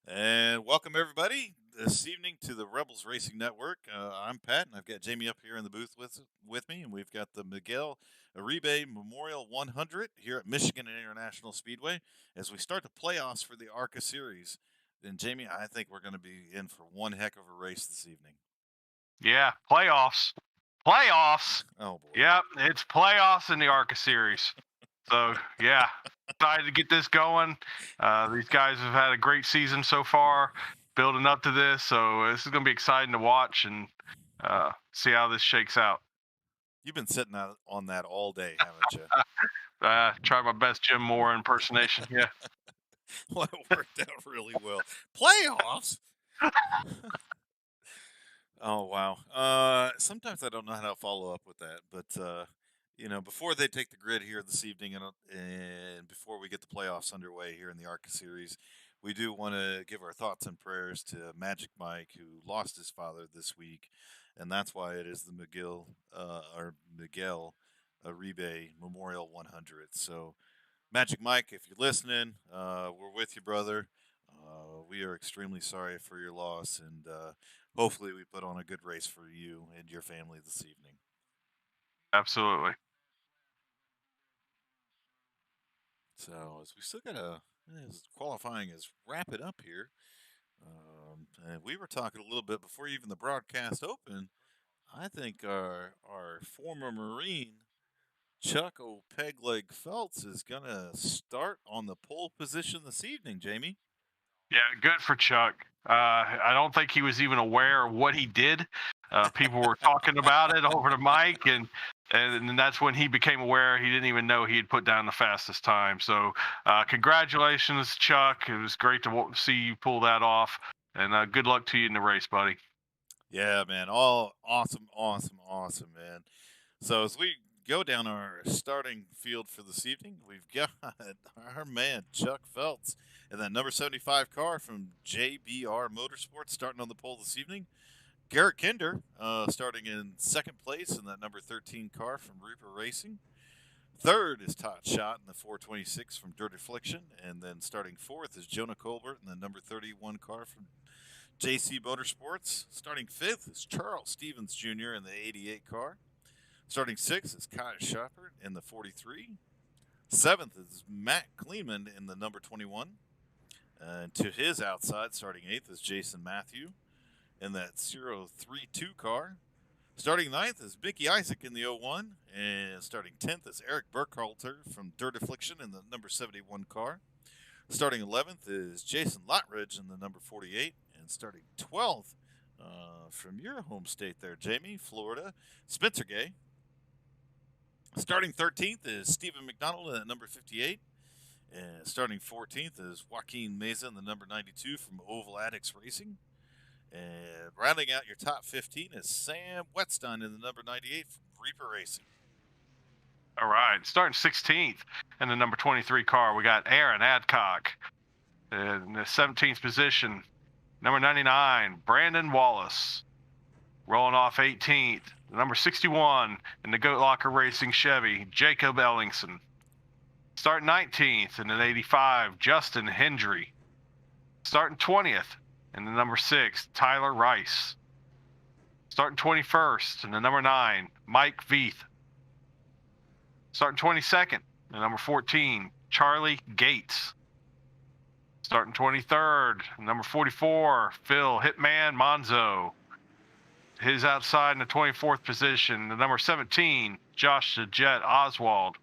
And welcome everybody this evening to the Rebels Racing Network. I'm Pat, and I've got Jamie up here in the booth with me, and we've got the Miguel Uribe Memorial 100 here at Michigan International Speedway as we start the playoffs for the ARCA Series. And Jamie, I think we're going to be in for one heck of a race this evening. Yeah, playoffs. Playoffs. Oh boy. Yep, it's playoffs in the ARCA series. So yeah, excited to get this going. These guys have had a great season so far, building up to this. So this is going to be exciting to watch and see how this shakes out. You've been sitting out on that all day, haven't you? Try my best Jim Moore impersonation. Yeah. Well, it worked out really well. Playoffs? Oh wow. Sometimes I don't know how to follow up with that, but before they take the grid here this evening, and before we get the playoffs underway here in the ARCA series, we do want to give our thoughts and prayers to Magic Mike, who lost his father this week, and that's why it is the Miguel Uribe Memorial 100. So, Magic Mike, if you're listening, we're with you, brother. We are extremely sorry for your loss, and hopefully, we put on a good race for you and your family this evening. Absolutely. So, as we still got as qualifying is wrapping up here, and we were talking a little bit before even the broadcast opened. I think our former Marine Chuck O'Pegleg Phelps is gonna start on the pole position this evening. Jamie. Yeah, good for Chuck. I don't think he was even aware of what he did. People were talking about it over the mic, and that's when he became aware. He didn't even know he had put down the fastest time. So, congratulations, Chuck. It was great to see you pull that off, and good luck to you in the race, buddy. Yeah, man. All awesome, awesome, awesome, man. So as we go down our starting field for this evening, we've got our man Chuck Phelps in that number 75 car from JBR Motorsports starting on the pole this evening. Garrett Kinder starting in second place in that number 13 car from Reaper Racing. Third is Todd Schott in the 426 from Dirt Affliction. And then starting fourth is Jonah Colbert in the number 31 car from JC Motorsports. Starting fifth is Charles Stevens Jr. in the 88 car. Starting sixth is Kyle Shopper in the 43. Seventh is Matt Kleeman in the number 21. And to his outside, starting eighth, is Jason Matthew in that 032 car. Starting ninth is Mickey Isaac in the 01. And starting 10th is Eric Burkhalter from Dirt Affliction in the number 71 car. Starting 11th is Jason Lotridge in the number 48. And starting 12th from your home state there, Jamie, Florida, Spencer Gay. Starting 13th is Stephen McDonald at number 58. And starting 14th is Joaquin Meza in the number 92 from Oval Addicts Racing. And rounding out your top 15 is Sam Wetstein in the number 98 from Reaper Racing. All right, starting 16th in the number 23 car, we got Aaron Adcock in the 17th position. Number 99, Brandon Wallace. Rolling off 18th, number 61 in the Goat Locker Racing Chevy, Jacob Ellingson. Starting 19th in an 85, Justin Hendry. Starting 20th in the number 6, Tyler Rice. Starting 21st in the number 9, Mike Veith. Starting 22nd in the number 14, Charlie Gates. Starting 23rd, number 44, Phil Hitman Monzo. His outside in the 24th position, the number 17, Josh the Jet Oswald.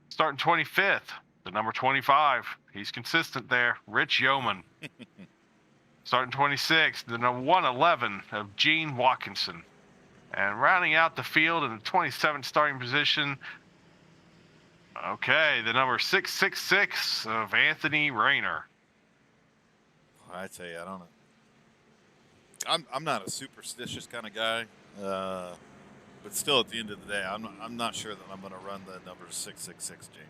Starting 25th, the number 25, he's consistent there, Rich Yeoman. Starting 26th, the number 111 of Gene Watkinson. And rounding out the field in the 27th starting position, okay, the number 666 of Anthony Rayner. I tell you, I don't know. I'm not a superstitious kind of guy, but still, at the end of the day, I'm not sure that I'm going to run the number 666, Jamie.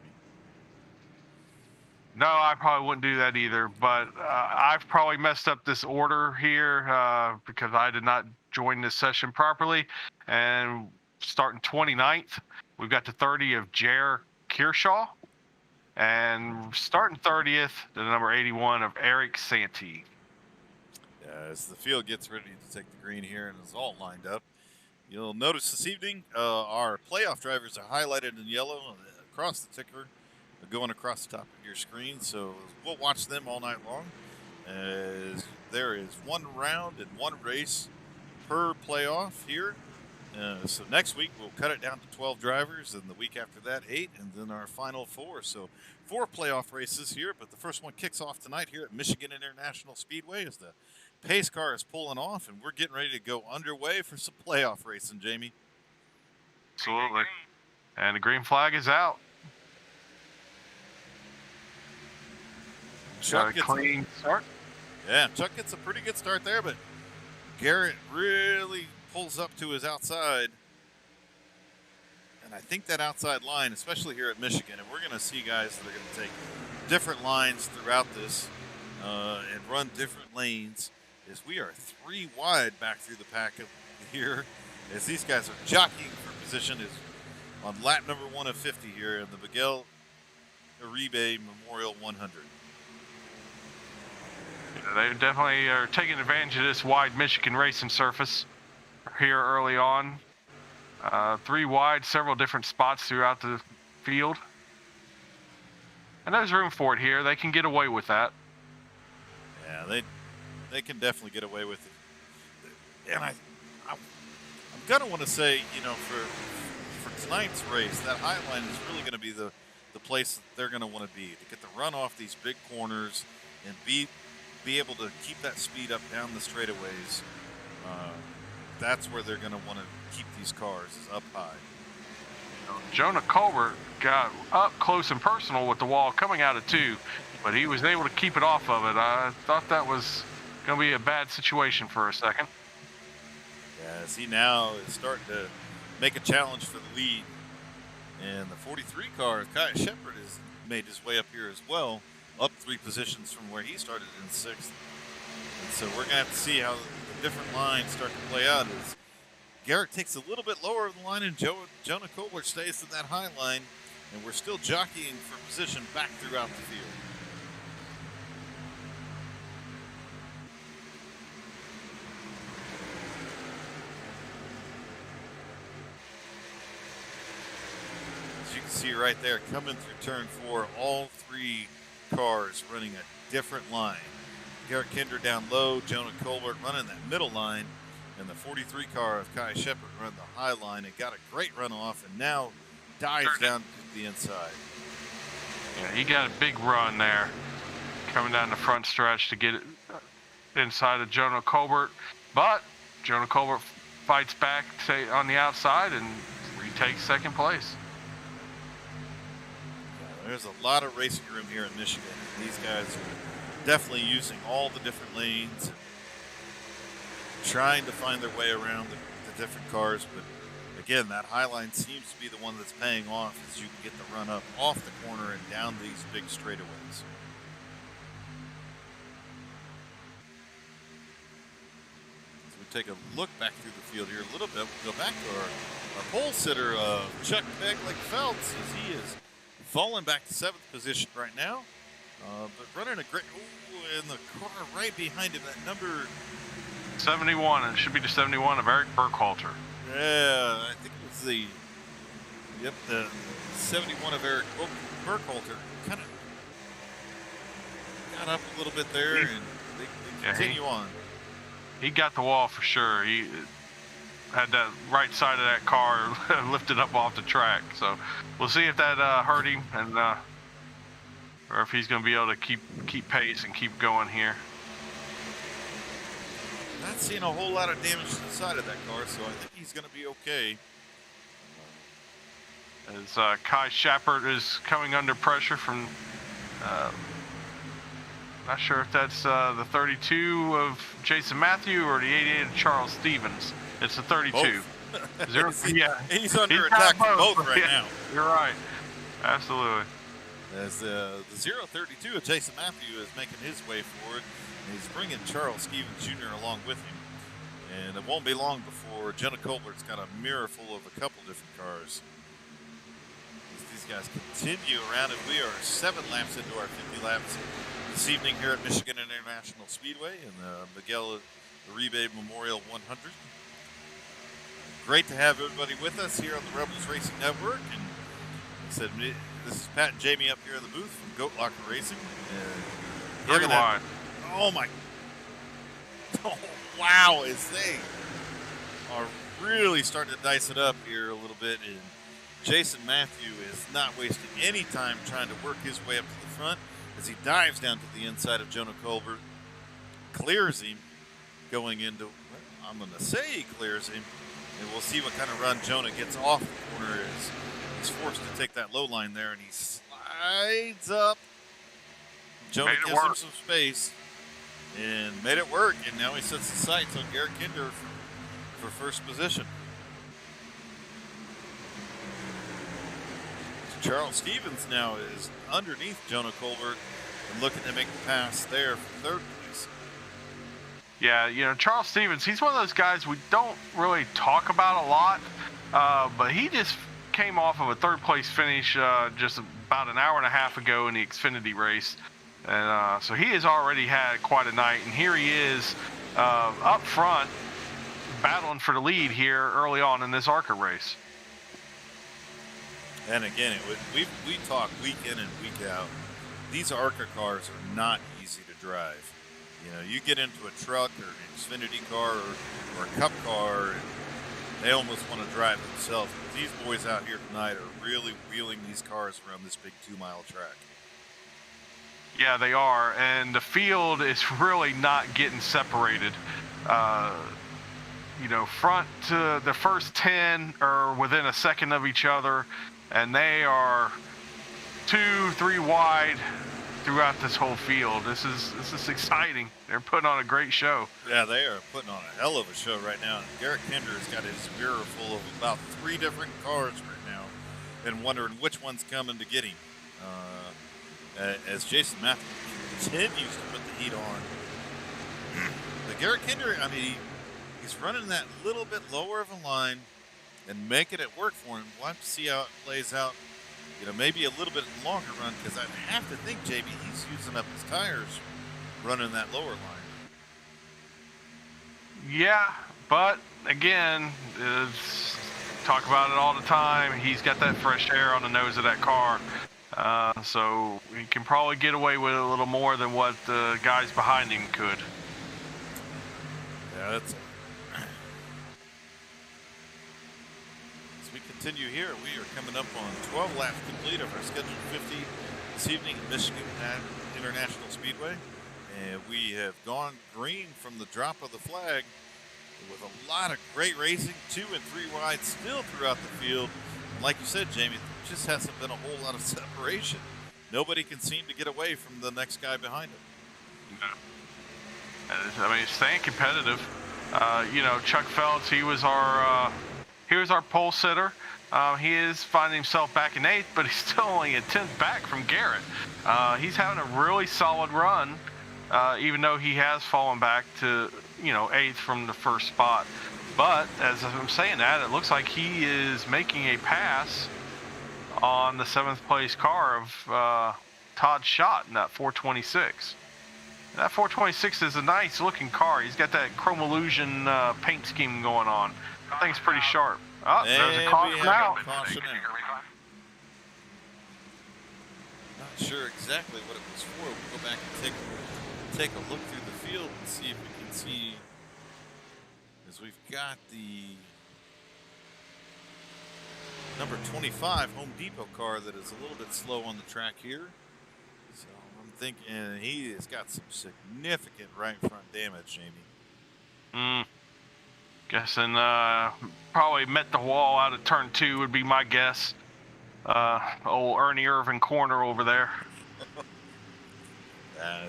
No, I probably wouldn't do that either, but I've probably messed up this order here because I did not join this session properly. And starting 29th, we've got the 30 of Jer Kershaw. And starting 30th, the number 81 of Eric Santee. As the field gets ready to take the green here and is all lined up, you'll notice this evening our playoff drivers are highlighted in yellow across the ticker, going across the top of your screen. So we'll watch them all night long, as there is one round and one race per playoff here. So next week we'll cut it down to 12 drivers, and the week after that 8, and then our final 4. So 4 playoff races here, but the first one kicks off tonight here at Michigan International Speedway as the pace car is pulling off, and we're getting ready to go underway for some playoff racing, Jamie. Absolutely. And the green flag is out. Chuck gets a clean start. Yeah, Chuck gets a pretty good start there, but Garrett really pulls up to his outside. And I think that outside line, especially here at Michigan, and we're going to see guys that are going to take different lines throughout this and run different lanes, is we are 3 wide back through the pack here, as these guys are jockeying for position is on lap number 1 of 50 here in the Miguel Uribe Memorial 100. They definitely are taking advantage of this wide Michigan racing surface here early on. 3 wide, several different spots throughout the field. And there's room for it here. They can get away with that. Yeah, they can definitely get away with it. And I'm going to want to say, you know, for tonight's race, that high line is really going to be the place that they're going to want to be, to get the run off these big corners and be able to keep that speed up down the straightaways. That's where they're going to want to keep these cars, is up high. Jonah Colbert got up close and personal with the wall coming out of 2, but he was able to keep it off of it. I thought that was going to be a bad situation for a second. Yeah, as he now is starting to make a challenge for the lead. And the 43 car, Kai Shepard, has made his way up here as well, up 3 positions from where he started in 6th. And so we're going to have to see how the different lines start to play out as Garrett takes a little bit lower of the line and Jonah Colbert stays in that high line, and we're still jockeying for position back throughout the field. As you can see right there, coming through turn 4, all 3 cars running a different line. Garrett Kinder down low, Jonah Colbert running that middle line, and the 43 car of Kai Shepard run the high line and got a great runoff, and now dives down to the inside. Yeah, he got a big run there, coming down the front stretch to get it inside of Jonah Colbert, but Jonah Colbert fights back on the outside and retakes 2nd place. There's a lot of racing room here in Michigan. These guys are definitely using all the different lanes and trying to find their way around the different cars. But again, that high line seems to be the one that's paying off, as you can get the run up off the corner and down these big straightaways. So we take a look back through the field here a little bit. We'll go back to our pole sitter, Chuck Phelps, as he is falling back to 7th position right now, but running a great, in the car right behind him, that number 71, it should be the 71 of Eric Burkhalter. Yeah, I think it was the 71 of Eric Burkhalter kind of got up a little bit there, and they continue on. He got the wall for sure. He had that right side of that car lifted up off the track. So we'll see if that hurt him, and or if he's going to be able to keep pace and keep going here. Not seeing a whole lot of damage to the side of that car, so I think he's going to be okay. As Kai Shepard is coming under pressure from, not sure if that's the 32 of Jason Matthew or the 88 of Charles Stevens. It's the 32. Yeah, he's under attack from both right now. You're right. Absolutely. As the 032 of Jason Matthew is making his way forward, and he's bringing Charles Stevens Jr. along with him. And it won't be long before Jonah Colbert's got a mirror full of a couple different cars. These guys continue around, and we are 7 laps into our 50 laps this evening here at Michigan International Speedway in the Miguel Uribe Memorial 100. Great to have everybody with us here on the Rebels Racing Network. And I said, this is Pat and Jamie up here in the booth from Goat Locker Racing. Oh my! Oh wow! As they are really starting to dice it up here a little bit, and Jason Matthew is not wasting any time trying to work his way up to the front as he dives down to the inside of Jonah Colbert, clears him, going into. Well, I'm going to say he clears him, and we'll see what kind of run Jonah gets off the corner as he's forced to take that low line there, and he slides up. Jonah gives him some space and made it work, and now he sets the sights on Garrett Kinder for first position. Charles Stevens now is underneath Jonah Colbert and looking to make the pass there for third place. Yeah, you know, Charles Stevens, he's one of those guys we don't really talk about a lot, but he just came off of a third place finish just about an hour and a half ago in the Xfinity race. And so he has already had quite a night, and here he is up front battling for the lead here early on in this ARCA race. And again, we talk week in and week out. These ARCA cars are not easy to drive. You know, you get into a truck or an Xfinity car or a Cup car, and they almost want to drive themselves. But these boys out here tonight are really wheeling these cars around this big 2-mile track. Yeah, they are, and the field is really not getting separated. You know, front to the first 10 are within a second of each other, and they are 2-3 wide throughout this whole field. This is exciting. They're putting on a great show. Yeah, they are putting on a hell of a show right now. Garrett Kinder has got his mirror full of about 3 different cars right now, and wondering which one's coming to get him. As Jason Matthew continues to put the heat on. But Garrett Kinder, I mean, he's running that little bit lower of a line and making it work for him. We'll have to see how it plays out, you know, maybe a little bit longer run, because I have to think, JB, he's using up his tires running that lower line. Yeah, but again, talk about it all the time. He's got that fresh air on the nose of that car. So he can probably get away with a little more than what the guys behind him could. Yeah, that's it. As we continue here, we are coming up on 12 laps complete of our scheduled 50 this evening at Michigan International Speedway. And we have gone green from the drop of the flag with a lot of great racing, 2 and 3 wide still throughout the field. And like you said, Jamie, there just hasn't been a whole lot of separation. Nobody can seem to get away from the next guy behind him. No. I mean, staying competitive. You know, Chuck Phelps, he was our pole sitter. He is finding himself back in 8th, but he's still only a 10th back from Garrett. He's having a really solid run, even though he has fallen back to, you know, 8th from the first spot. But as I'm saying that, it looks like he is making a pass on the 7th place car of Todd Schott in that 426. That 426 is a nice looking car. He's got that chrome illusion paint scheme going on. I think it's pretty sharp. Oh, there's a caution out. Not sure exactly what it was for. We'll go back and take a look through the field and see if we can see. As we've got the number 25 Home Depot car that is a little bit slow on the track here. So I'm thinking he has got some significant right front damage, Jamie. Guessing probably met the wall out of turn 2 would be my guess. Old Ernie Irvin corner over there.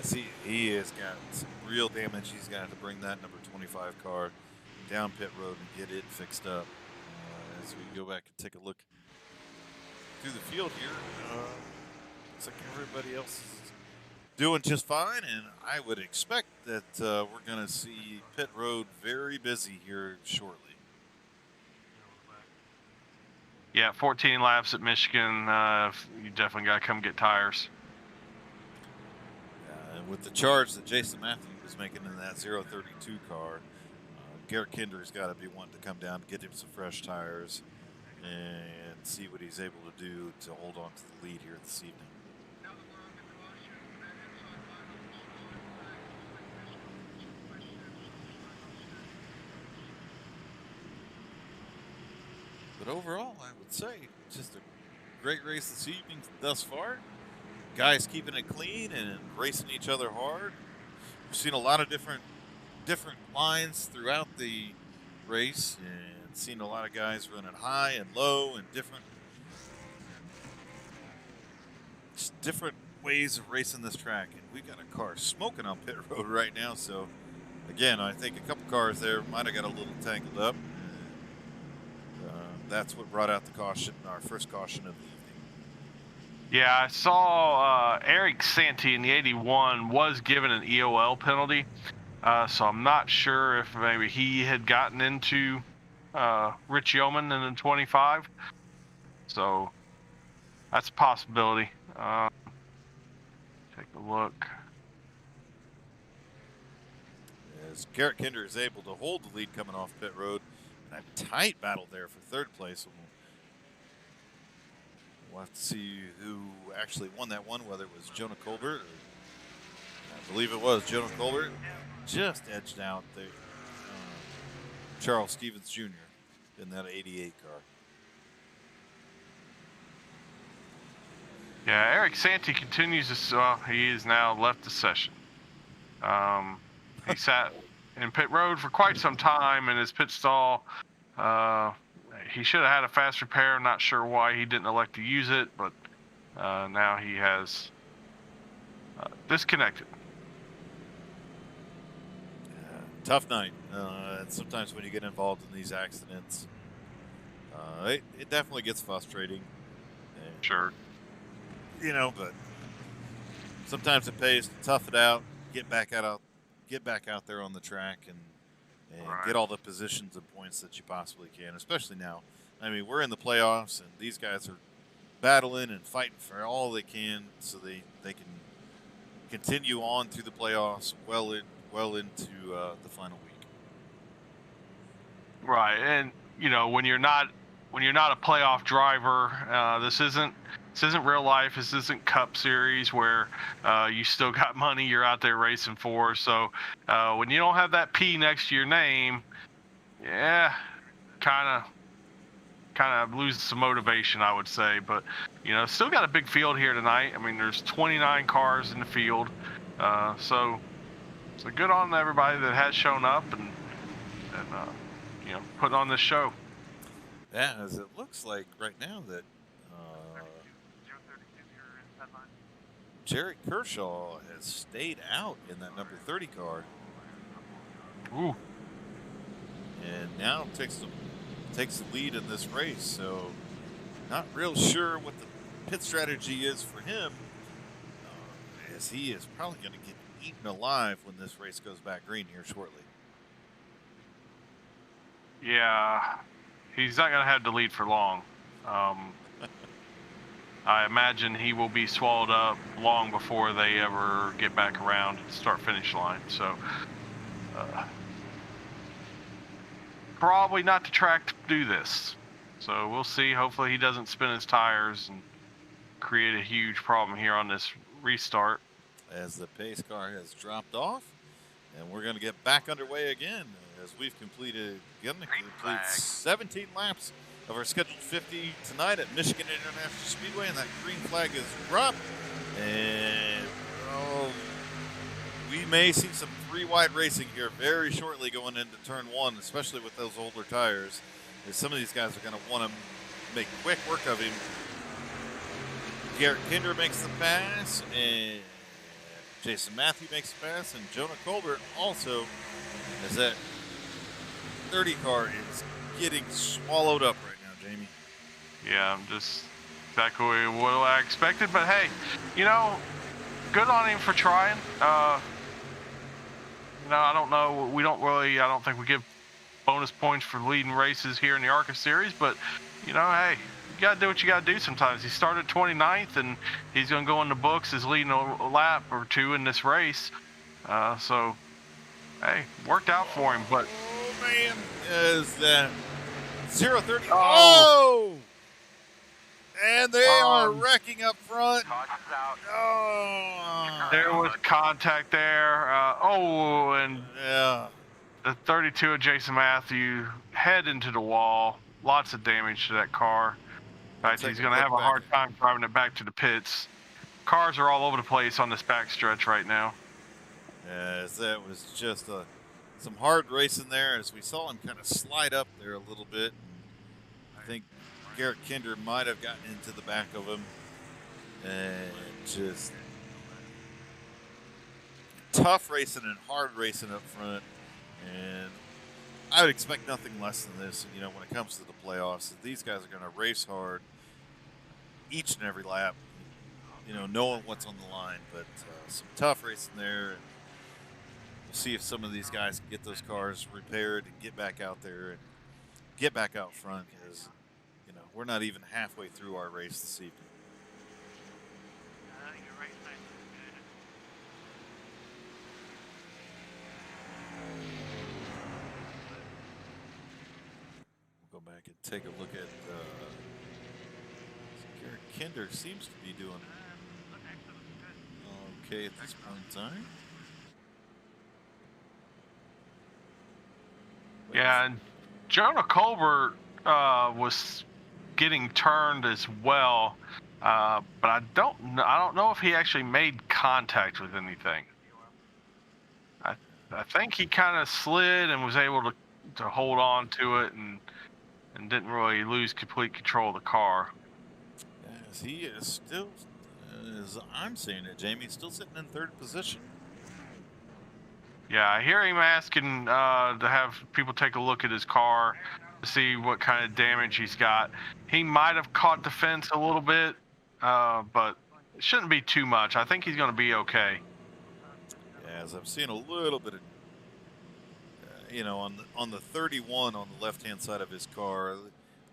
See, he has got some real damage. He's going to have to bring that number 25 car down pit road and get it fixed up. As we go back and take a look through the field here, looks like everybody else is doing just fine, and I would expect that we're going to see pit road very busy here shortly. Yeah, 14 laps at Michigan. You definitely got to come get tires. And with the charge that Jason Matthews was making in that 032 car, Garrett Kinder's got to be wanting to come down and get him some fresh tires and see what he's able to do to hold on to the lead here this evening. But overall, I would say just a great race this evening thus far. Guys keeping it clean and racing each other hard. We've seen a lot of different lines throughout the race and seen a lot of guys running high and low and different ways of racing this track. And we've got a car smoking on pit road right now. So again, I think a couple cars there might have got a little tangled up. That's what brought out the caution, our first caution of the evening. Yeah, I saw Eric Santi in the 81 was given an EOL penalty. So I'm not sure if maybe he had gotten into Rich Yeoman in the 25. So that's a possibility. Take a look. As Garrett Kinder is able to hold the lead coming off pit road. A tight battle there for third place. We'll have to see who actually won that one, whether it was Jonah Colbert. I believe it was Jonah Colbert. Just edged out the Charles Stevens Jr. in that 88 car. Yeah, Eric Santi continues to. He has now left the session. He sat in pit road for quite some time in his pit stall. He should have had a fast repair. I'm not sure why he didn't elect to use it, but now he has disconnected. Tough night. And sometimes when you get involved in these accidents, it definitely gets frustrating. And, sure. You know, but sometimes it pays to tough it out, get back out there on the track and right. Get all the positions and points that you possibly can, especially now. I mean, we're in the playoffs, and these guys are battling and fighting for all they can so they can continue on through the playoffs well into the final week. Right, and you know when you're not a playoff driver, this isn't real life. This isn't Cup Series where you still got money you're out there racing for. So when you don't have that P next to your name, yeah, kind of loses some motivation, I would say. But you know, still got a big field here tonight. I mean, there's 29 cars in the field, so good on everybody that has shown up and you know, putting on this show. Yeah, as it looks like right now that Jerry Kershaw has stayed out in that number 30 car. Ooh. And now takes the lead in this race. So not real sure what the pit strategy is for him, as he is probably going to get eaten alive when this race goes back green here shortly. Yeah, he's not going to have the lead for long. I imagine he will be swallowed up long before they ever get back around to the start-finish line. So probably not the track to do this. So we'll see. Hopefully he doesn't spin his tires and create a huge problem here on this restart. As the pace car has dropped off, and we're going to get back underway again as we've completed 17 laps of our scheduled 50 tonight at Michigan International Speedway, and that green flag is dropped. And we may see some three-wide racing here very shortly going into turn one, especially with those older tires, as some of these guys are going to want to make quick work of him. Garrett Kinder makes the pass, and Jason Matthew makes the pass, and Jonah Colbert also, as that 30 car is getting swallowed up right now, Jamie. Yeah, just exactly what I expected. But hey, you know, good on him for trying. You know, I don't know. I don't think we give bonus points for leading races here in the ARCA series. But you know, hey, got to do what you got to do sometimes. He started 29th, and he's going to go in the books as leading a lap or two in this race. So, hey, worked out for him. But oh man, is that 030? oh, Oh, and they are wrecking up front. Oh, there was contact there. And yeah. the 32 of Jason Matthew head into the wall. Lots of damage to that car. In fact, he's going to have a hard time driving it back to the pits. Cars are all over the place on this backstretch right now. Yes, that was just some hard racing there as we saw him kind of slide up there a little bit. I think Garrett Kinder might have gotten into the back of him, and just tough racing and hard racing up front. And I would expect nothing less than this, you know, when it comes to the playoffs. These guys are going to race hard each and every lap, you know, knowing what's on the line. But some tough racing there. And we'll see if some of these guys can get those cars repaired and get back out there and get back out front, because, you know, we're not even halfway through our race this evening. We'll go back and take a look at Garrett Kinder seems to be doing okay at this point in time. Yeah, and Jonah Colbert was getting turned as well, but I don't know if he actually made contact with anything. I think he kind of slid and was able to hold on to it and didn't really lose complete control of the car. Yes, he is still, as I'm seeing it, Jamie, still sitting in third position. Yeah, I hear him asking to have people take a look at his car to see what kind of damage he's got. He might have caught the fence a little bit, but it shouldn't be too much. I think he's going to be okay. Yeah, as I'm seeing a little bit of, you know, on the 31 on the left-hand side of his car,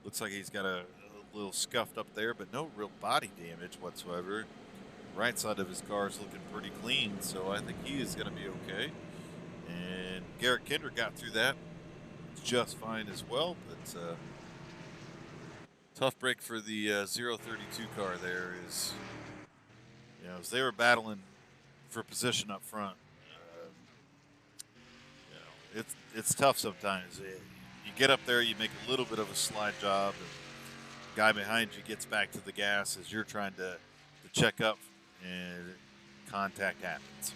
looks like he's got a little scuffed up there, but no real body damage whatsoever. Right side of his car is looking pretty clean, so I think he is going to be okay. And Garrett Kinder got through that just fine as well, but tough break for the 032 car there. Is, you know, as they were battling for position up front, you know, it's tough sometimes. You get up there, you make a little bit of a slide job, and the guy behind you gets back to the gas as you're trying to check up, and contact happens.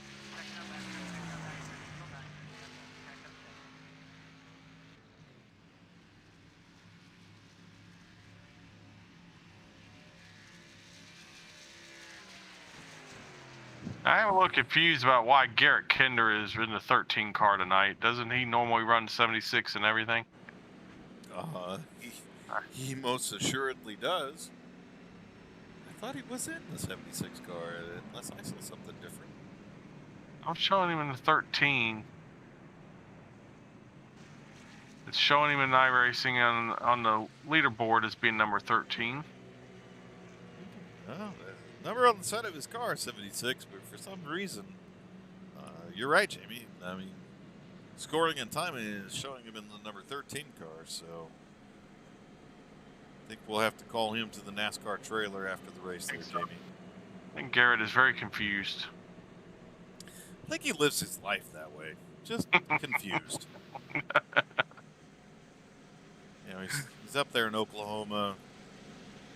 I am a little confused about why Garrett Kinder is in the 13 car tonight. Doesn't he normally run 76 and everything? He most assuredly does. I thought he was in the 76 car, unless I saw something different. I'm showing him in the 13. It's showing him in iRacing on the leaderboard as being number 13. Oh, the number on the side of his car is 76, but for some reason, you're right, Jamie. I mean, scoring and timing is showing him in the number 13 car, so I think we'll have to call him to the NASCAR trailer after the race there, Jamie. I think Garrett is very confused. I think he lives his life that way, just confused. You know, he's up there in Oklahoma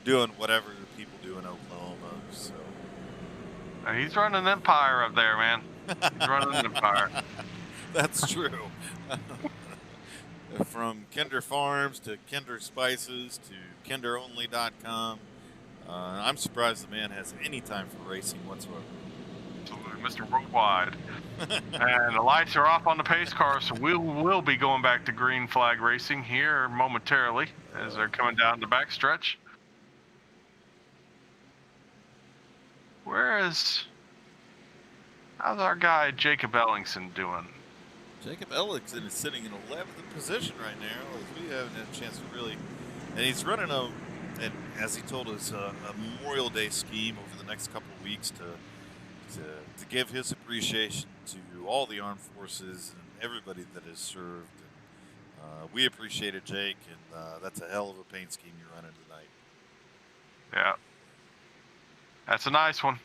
doing whatever people do in Oklahoma, so. He's running an empire up there, man. He's running an empire. That's true. From Kinder Farms to Kinder Spices to KinderOnly.com. I'm surprised the man has any time for racing whatsoever. Absolutely, Mr. Worldwide. And the lights are off on the pace car, so we'll be going back to green flag racing here momentarily as they're coming down the backstretch. How's our guy Jacob Ellingson doing? Jacob Ellingson is sitting in 11th position right now, as we haven't had a chance to really. And he's running a And as he told us, a Memorial Day scheme over the next couple of weeks to give his appreciation to all the armed forces and everybody that has served. And, we appreciate it, Jake, and that's a hell of a paint scheme you're running tonight. Yeah. That's a nice one.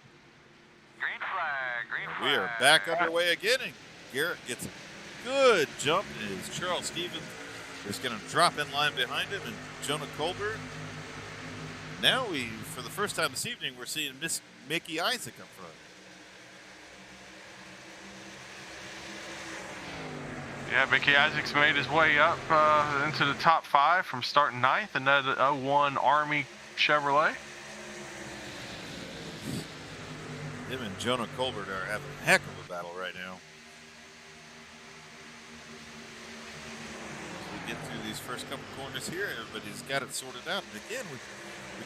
Green flag, green flag. We are back underway again, and Garrett gets a good jump as Charles Stevens is going to drop in line behind him, and Jonah Colbert. Now for the first time this evening, we're seeing Miss Mickey Isaac up front. Yeah, Mickey Isaac's made his way up into the top 5 from starting 9th in that 01 Army Chevrolet. Him and Jonah Colbert are having a heck of a battle right now. As we get through these first couple corners here, everybody's got it sorted out. And again, we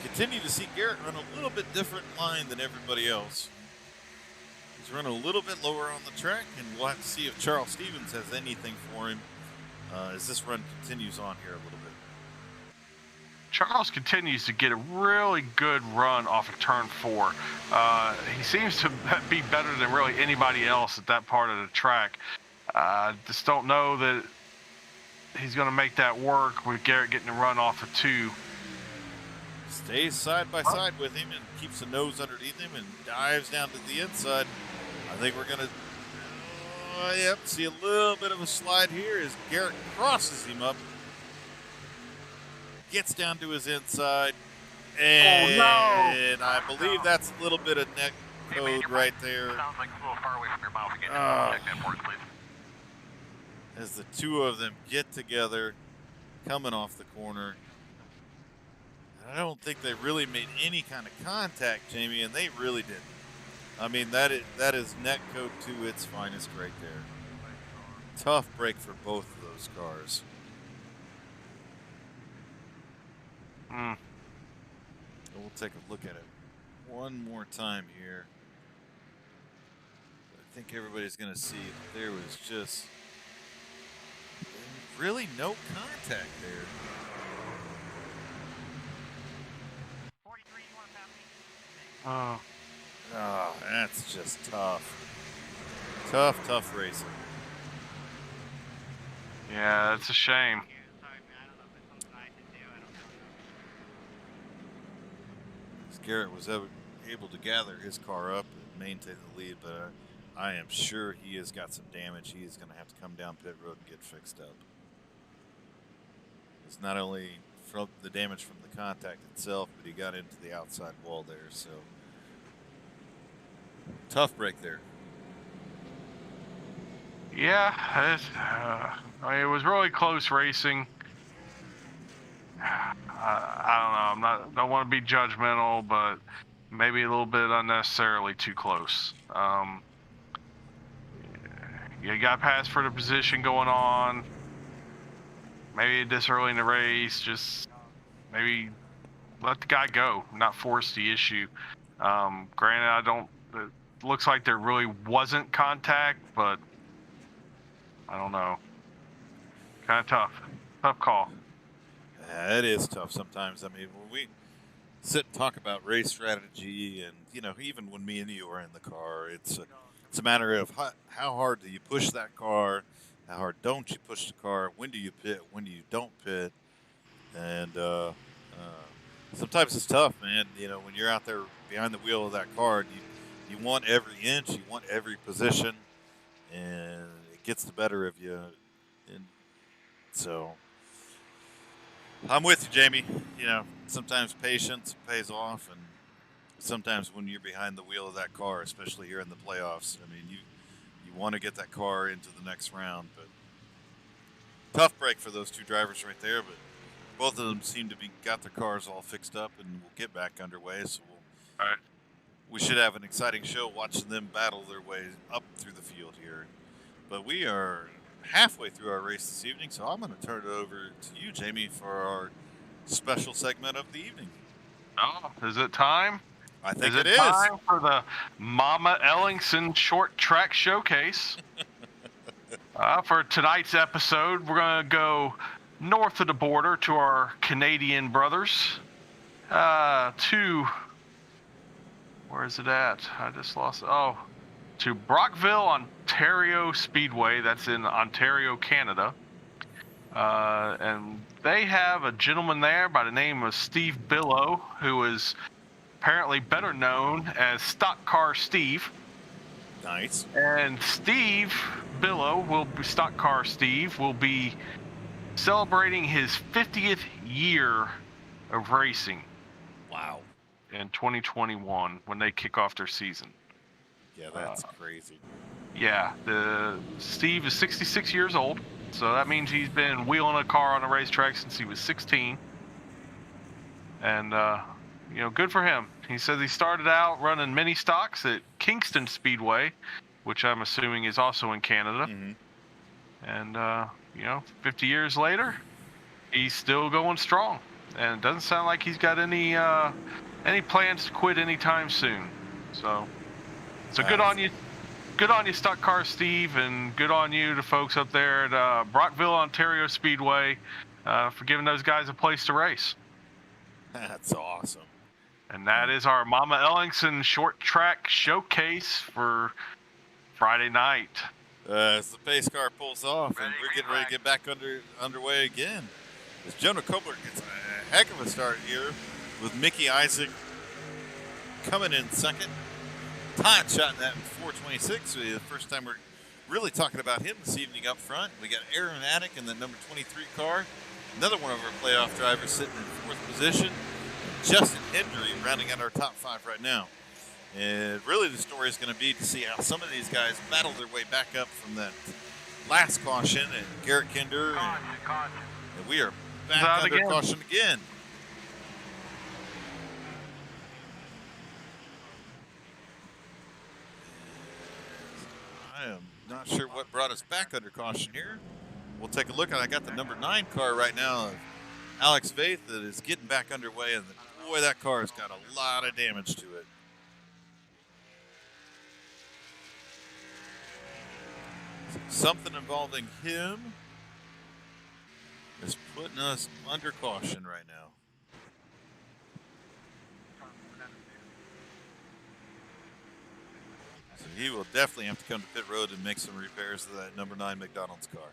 continue to see Garrett run a little bit different line than everybody else. He's running a little bit lower on the track, and we'll have to see if Charles Stevens has anything for him as this run continues on here a little bit. Charles continues to get a really good run off of turn 4. He seems to be better than really anybody else at that part of the track. Just don't know that he's going to make that work with Garrett getting the run off of 2. Stays side by side with him and keeps the nose underneath him and dives down to the inside. I think we're going to see a little bit of a slide here as Garrett crosses him up. Gets down to his inside, and I believe that's a little bit of neck code right there. Sounds like it's a little far away from your mouth again. Check that port, please. As the two of them get together, coming off the corner. I don't think they really made any kind of contact, Jamie, and they really didn't. I mean, that is neck code to its finest right there. Tough break for both of those cars. We'll take a look at it one more time here. I think everybody's going to see that there was just really no contact there. 43, you want to pass me? Oh, that's just tough. Tough racing. Yeah, that's a shame. Garrett was able to gather his car up and maintain the lead, but I am sure he has got some damage. He is going to have to come down pit road and get fixed up. It's not only from the damage from the contact itself, but he got into the outside wall there. So tough break there. Yeah, it was really close racing. I don't know. Don't want to be judgmental, but maybe a little bit unnecessarily too close. You got passed for the position going on. Maybe this early in the race, just maybe let the guy go, not force the issue. Granted, it looks like there really wasn't contact, but I don't know. Kind of tough call. It is tough sometimes. I mean, when we sit and talk about race strategy, and even when me and you are in the car, it's a matter of how hard do you push that car, how hard don't you push the car, when do you pit, when do you don't pit, and sometimes it's tough, man. When you're out there behind the wheel of that car, you want every inch, you want every position, and it gets the better of you, and so. I'm with you, Jamie. Sometimes patience pays off, and sometimes when you're behind the wheel of that car, especially here in the playoffs, I mean, you want to get that car into the next round. But tough break for those two drivers right there. But both of them seem to got their cars all fixed up, and we'll get back underway. So we should have an exciting show watching them battle their way up through the field here. But we are halfway through our race this evening, so I'm going to turn it over to you, Jamie, for our special segment of the evening. Oh, is it time? I think it is time for the Mama Ellingson Short Track Showcase. For tonight's episode, we're going to go north of the border to our Canadian brothers to, where is it at? I just lost it. Oh, to Brockville, Ontario Speedway. That's in Ontario, Canada. And they have a gentleman there by the name of Steve Billow, who is apparently better known as Stock Car Steve. Nice. And Steve Billow Stock Car Steve will be celebrating his 50th year of racing. Wow. In 2021 when they kick off their season. Yeah, that's crazy. Yeah, Steve is 66 years old, so that means he's been wheeling a car on a racetrack since he was 16. And good for him. He says he started out running mini stocks at Kingston Speedway, which I'm assuming is also in Canada. Mm-hmm. And 50 years later, he's still going strong, and it doesn't sound like he's got any plans to quit anytime soon. So good on you. Good on you, Stock Car Steve, and good on you, the folks up there at Brockville, Ontario Speedway, for giving those guys a place to race. That's awesome. And that is our Mama Ellingson short track showcase for Friday night. As the pace car pulls off, and we're getting ready to get back underway again. As Jonah Kobler gets a heck of a start here with Mickey Isaac coming in second. Todd shot that in 4:26. The first time we're really talking about him this evening up front. We got Aaron Attic in the number 23 car. Another one of our playoff drivers sitting in fourth position. Justin Hendry rounding out our top five right now. And really the story is going to be to see how some of these guys battle their way back up from that last caution. And Garrett Kinder. And we are back under caution again. I am not sure what brought us back under caution here. We'll take a look. I got the number 9 car right now of Alex Vaith that is getting back underway. And boy, that car has got a lot of damage to it. Something involving him is putting us under caution right now. So he will definitely have to come to pit road and make some repairs to that number 9 McDonald's car.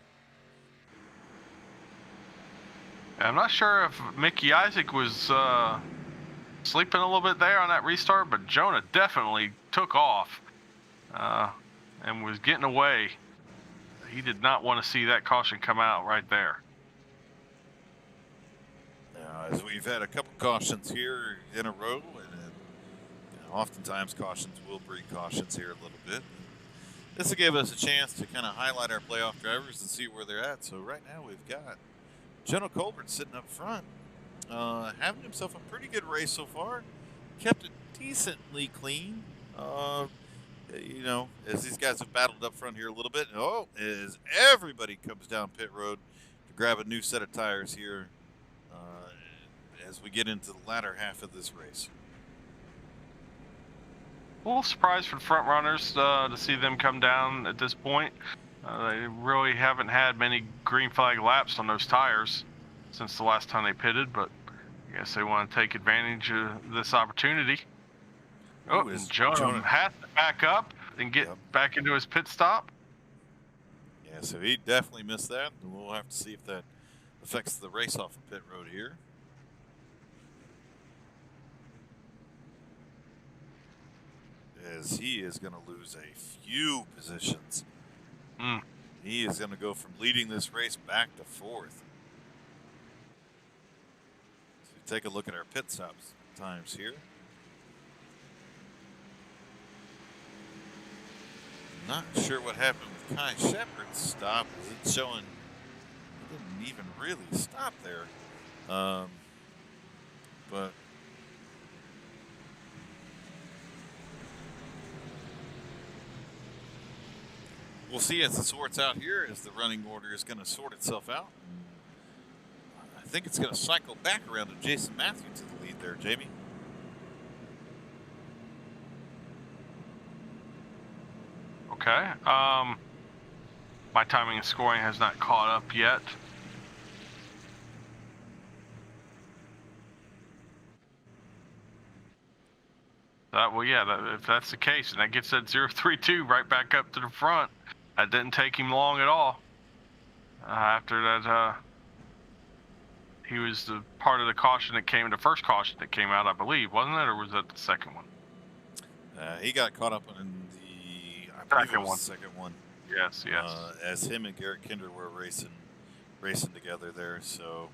I'm not sure if Mickey Isaac was sleeping a little bit there on that restart, but Jonah definitely took off and was getting away. He did not want to see that caution come out right there. Now, as we've had a couple cautions here in a row, and oftentimes cautions will breed cautions here a little bit. This will give us a chance to kind of highlight our playoff drivers and see where they're at. So right now we've got Jonah Colbert sitting up front, having himself a pretty good race so far. Kept it decently clean. As these guys have battled up front here a little bit. As everybody comes down pit road to grab a new set of tires here as we get into the latter half of this race. A little surprised for the front runners to see them come down at this point. They really haven't had many green flag laps on those tires since the last time they pitted, but I guess they want to take advantage of this opportunity. And Jonah has to back up and get back into his pit stop. Yeah, so he definitely missed that, and we'll have to see if that affects the race off of pit road here. As he is going to lose a few positions. He is going to go from leading this race back to fourth. So take a look at our pit stops times here. Not sure what happened with Kai Shepard's stop. It's showing he didn't even really stop there. But we'll see as it sorts out here, as the running order is going to sort itself out. I think it's going to cycle back around to Jason Matthew to the lead there, Jamie. Okay. My timing and scoring has not caught up yet. Well, yeah, if that's the case, and that gets that 032 right back up to the front. That didn't take him long at all. After that, he was the part of the caution that came, the first caution that came out, I believe, wasn't it, or was that the second one? He got caught up in the, I believe it was the second one. Yes. As him and Garrett Kinder were racing together there. So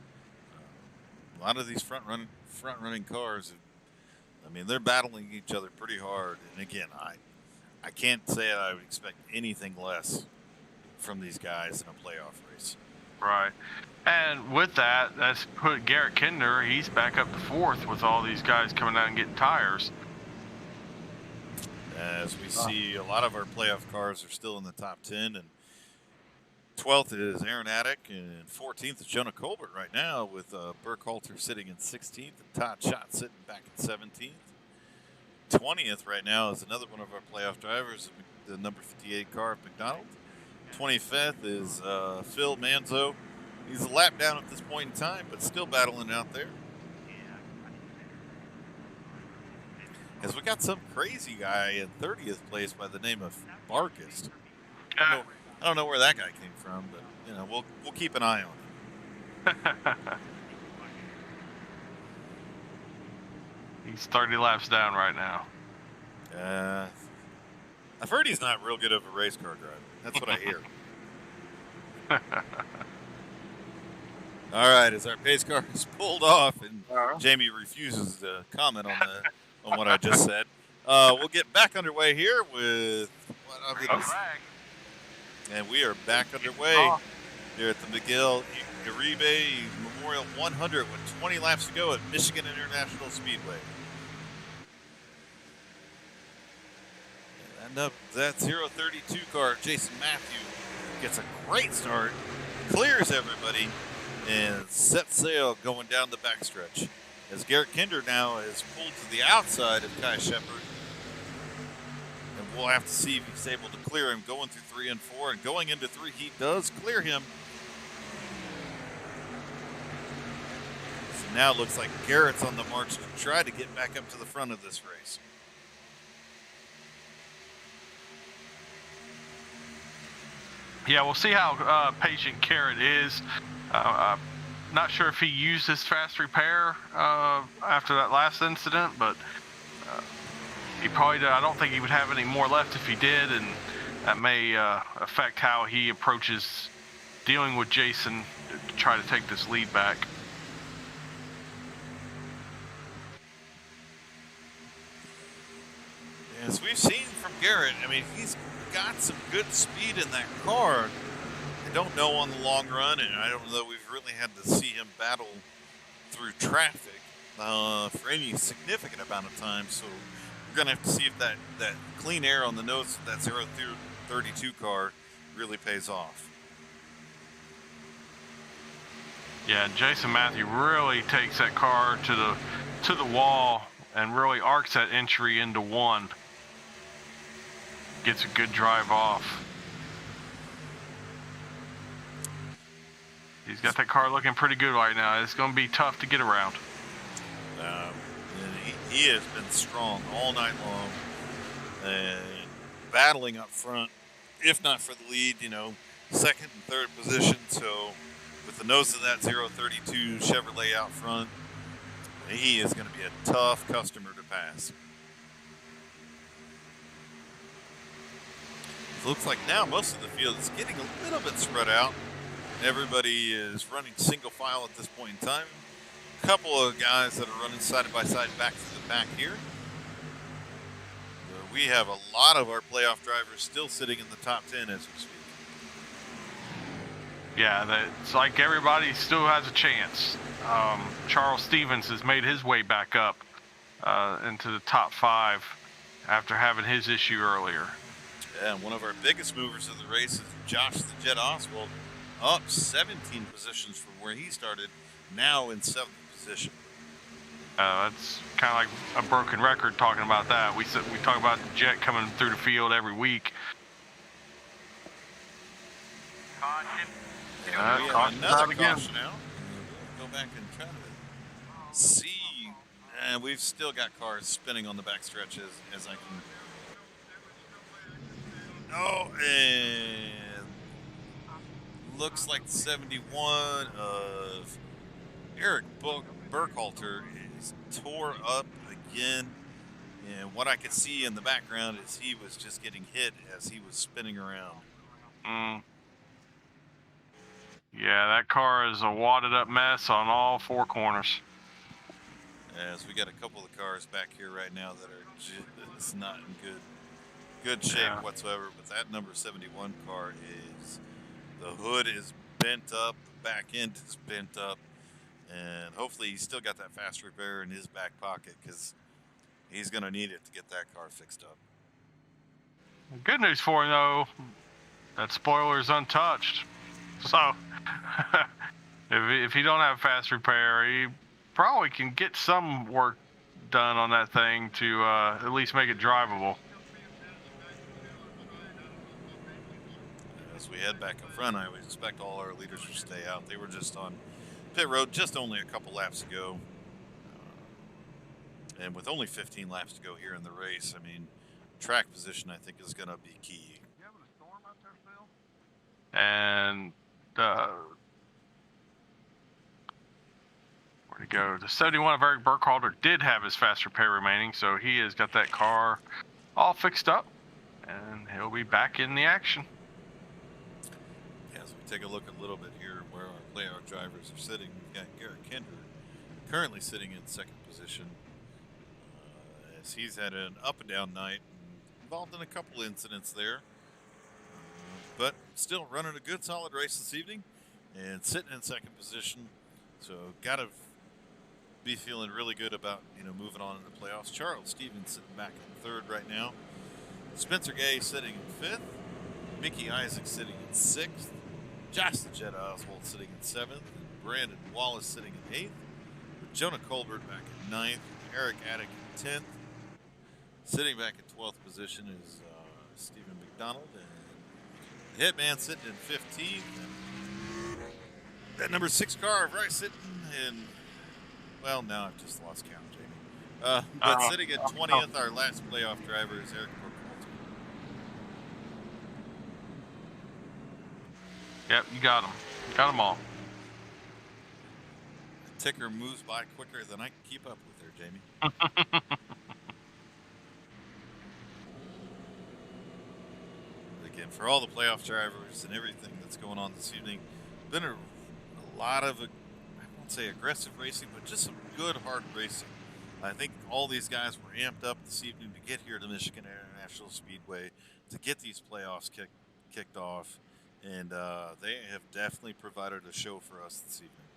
a lot of these front running cars, I mean, they're battling each other pretty hard. And again, I can't say I would expect anything less from these guys in a playoff race. Right. And with that, that's put Garrett Kinder, he's back up to fourth with all these guys coming out and getting tires. As we see, a lot of our playoff cars are still in the top 10, and 12th is Aaron Attic, and 14th is Jonah Colbert right now, with Burkhalter sitting in 16th, and Todd Schott sitting back in 17th. 20th right now is another one of our playoff drivers, the number 58 car of McDonald. 25th is Phil Manzo. He's a lap down at this point in time, but still battling out there. As we got some crazy guy in 30th place by the name of Barkist. I don't know where that guy came from, but you know, we'll keep an eye on him. He's 30 laps down right now. I've heard he's not real good of a race car driver. That's what I hear. All right, as our pace car is pulled off, and Jamie refuses to comment on what I just said, we'll get back underway here with and we are back underway here at the Miguel Uribe Memorial 100 with 20 laps to go at Michigan International Speedway. And up that 032 car, Jason Matthew gets a great start, clears everybody, and sets sail going down the backstretch. As Garrett Kinder now is pulled to the outside of Kai Shepard. And we'll have to see if he's able to clear him going through 3 and 4. And going into 3, he does clear him. So now it looks like Garrett's on the march to try to get back up to the front of this race. Yeah, we'll see how patient Garrett is. Not sure if he used his fast repair after that last incident, but he probably, I don't think he would have any more left if he did, and that may affect how he approaches dealing with Jason to try to take this lead back. As we've seen from Garrett, I mean, he's got some good speed in that car. I don't know on the long run, and I don't know that we've really had to see him battle through traffic for any significant amount of time. So we're going to have to see if that clean air on the nose of that 032 car really pays off. Yeah, Jason Matthew really takes that car to the wall and really arcs that entry into 1. Gets a good drive off. He's got that car looking pretty good right now. It's going to be tough to get around. And he has been strong all night long and battling up front, if not for the lead, you know, second and third position. So with the nose of that 032 Chevrolet out front, he is going to be a tough customer to pass. It looks like now most of the field is getting a little bit spread out. Everybody is running single file at this point in time. A couple of guys that are running side by side back to the back here. We have a lot of our playoff drivers still sitting in the top 10 as we speak. Yeah, it's like everybody still has a chance. Charles Stevens has made his way back up into the top 5 after having his issue earlier. Yeah, and one of our biggest movers of the race is Josh the Jet Oswald, up 17 positions from where he started, now in 7th position. That's kind of like a broken record talking about that. We talk about the Jet coming through the field every week. Caution. Another caution now. We'll go back and try to see And we've still got cars spinning on the back stretches as I can. Oh, and looks like the 71 of Eric Burkhalter is tore up again. And what I could see in the background is he was just getting hit as he was spinning around. Yeah, that car is a wadded up mess on all four corners. As we got a couple of cars back here right now that are just not in good shape whatsoever. But that number 71 car is, the hood is bent up, the back end is bent up, and hopefully he's still got that fast repair in his back pocket because he's going to need it to get that car fixed up. Good news for him though, that spoiler is untouched. So if he don't have fast repair, he probably can get some work done on that thing to at least make it drivable. As we head back up front, I would expect all our leaders to stay out. They were just on pit road just only a couple laps ago. And with only 15 laps to go here in the race, I mean, track position I think is going to be key. You having a storm out there, Phil? And where'd he go? The 71 of Eric Burkhalter did have his fast repair remaining, so he has got that car all fixed up, and he'll be back in the action. As we take a look a little bit here where our playoff drivers are sitting, we've got Garrett Kinder currently sitting in second position. As he's had an up and down night, and involved in a couple incidents there, but still running a good solid race this evening and sitting in second position. So got to be feeling really good about moving on in the playoffs. Charles Stevens sitting back in third right now. Spencer Gay sitting in fifth. Mickey Isaac sitting in sixth. Josh the Jet Oswald sitting in seventh. And Brandon Wallace sitting in eighth. With Jonah Colbert back in ninth. Eric Attic in 10th. Sitting back in 12th position is Stephen McDonald, and the Hitman sitting in 15th. And that number 6 car right sitting in, well, now I've just lost count, Jamie. But sitting at 20th, our last playoff driver is Eric Burkhalter. Yep, you got them. Got them all. The ticker moves by quicker than I can keep up with her, Jamie. Again, for all the playoff drivers and everything that's going on this evening, been a lot of, I won't say aggressive racing, but just some good, hard racing. I think all these guys were amped up this evening to get here to Michigan International Speedway, to get these playoffs kicked off, and they have definitely provided a show for us this evening.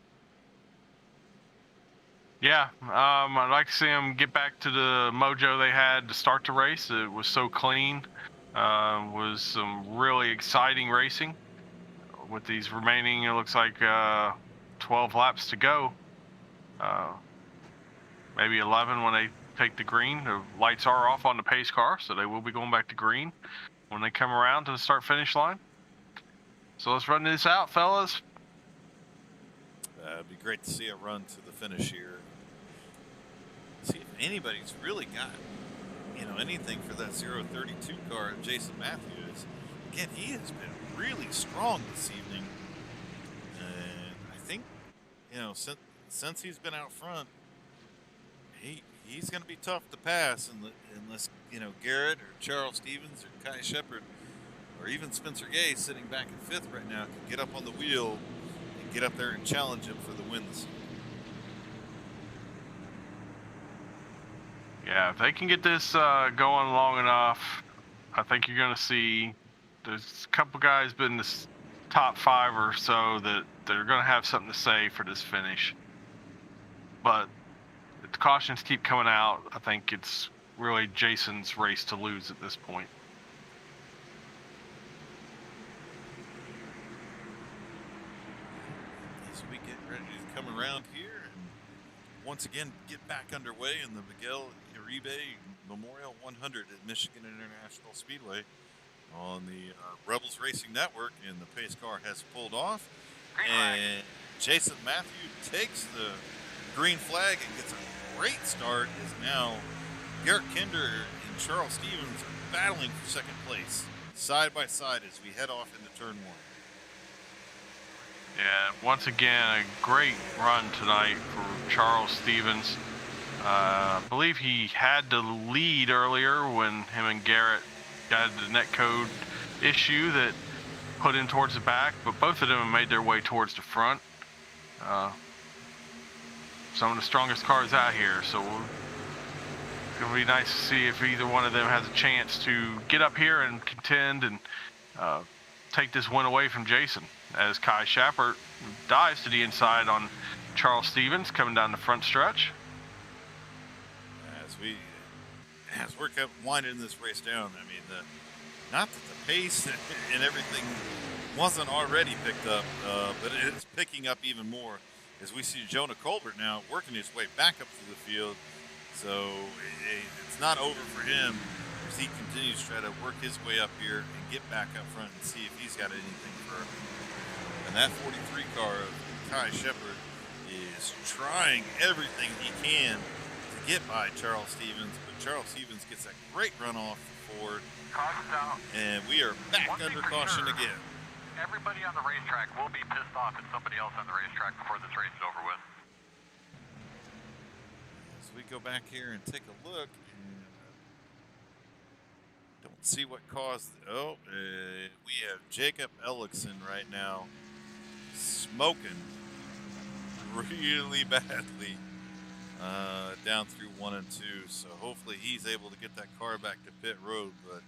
Yeah, I'd like to see them get back to the mojo they had to start the race. It was so clean. Was some really exciting racing. With these remaining, it looks like 12 laps to go. Maybe 11 when they take the green. The lights are off on the pace car, so they will be going back to green when they come around to the start-finish line. So let's run this out, fellas. It'd be great to see it run to the finish here. See if anybody's really got, anything for that 032 car, Jason Matthews. Again, he has been really strong this evening. And I think, since he's been out front, he's going to be tough to pass unless, Garrett or Charles Stevens or Kai Shepard or even Spencer Gay sitting back in fifth right now can get up on the wheel and get up there and challenge him for the win this evening. Yeah, if they can get this going long enough, I think you're going to see there's a couple guys been in the top 5 or so that they're going to have something to say for this finish. But if the cautions keep coming out, I think it's really Jason's race to lose at this point. As we get ready to come around here and once again get back underway in the Miguel Uribe Memorial 100 at Michigan International Speedway on the Rebels Racing Network, and the pace car has pulled off, and Jason Matthews takes the green flag and gets a great start is now Garrett Kinder and Charles Stevens are battling for second place, side by side as we head off into turn 1. Yeah, once again, a great run tonight for Charles Stevens. I believe he had to lead earlier when him and Garrett got the netcode issue that put him towards the back, but both of them made their way towards the front. Some of the strongest cars out here, so it's going to be nice to see if either one of them has a chance to get up here and contend and take this win away from Jason, as Kai Shappert dives to the inside on Charles Stevens coming down the front stretch. As we're kept winding this race down, I mean, not that the pace and everything wasn't already picked up, but it's picking up even more as we see Jonah Colbert now working his way back up through the field. So it's not over for him as he continues to try to work his way up here and get back up front and see if he's got anything for him. And that 43 car of Kai Shepherd is trying everything he can to get by Charles Stevens, but Charles Stevens gets a great run off Ford, and we are back under caution again. Everybody on the racetrack will be pissed off at somebody else on the racetrack before this race is over with. As we go back here and take a look, don't see what caused. We have Jacob Ellickson right now smoking really badly down through 1 and 2. So hopefully he's able to get that car back to pit road, but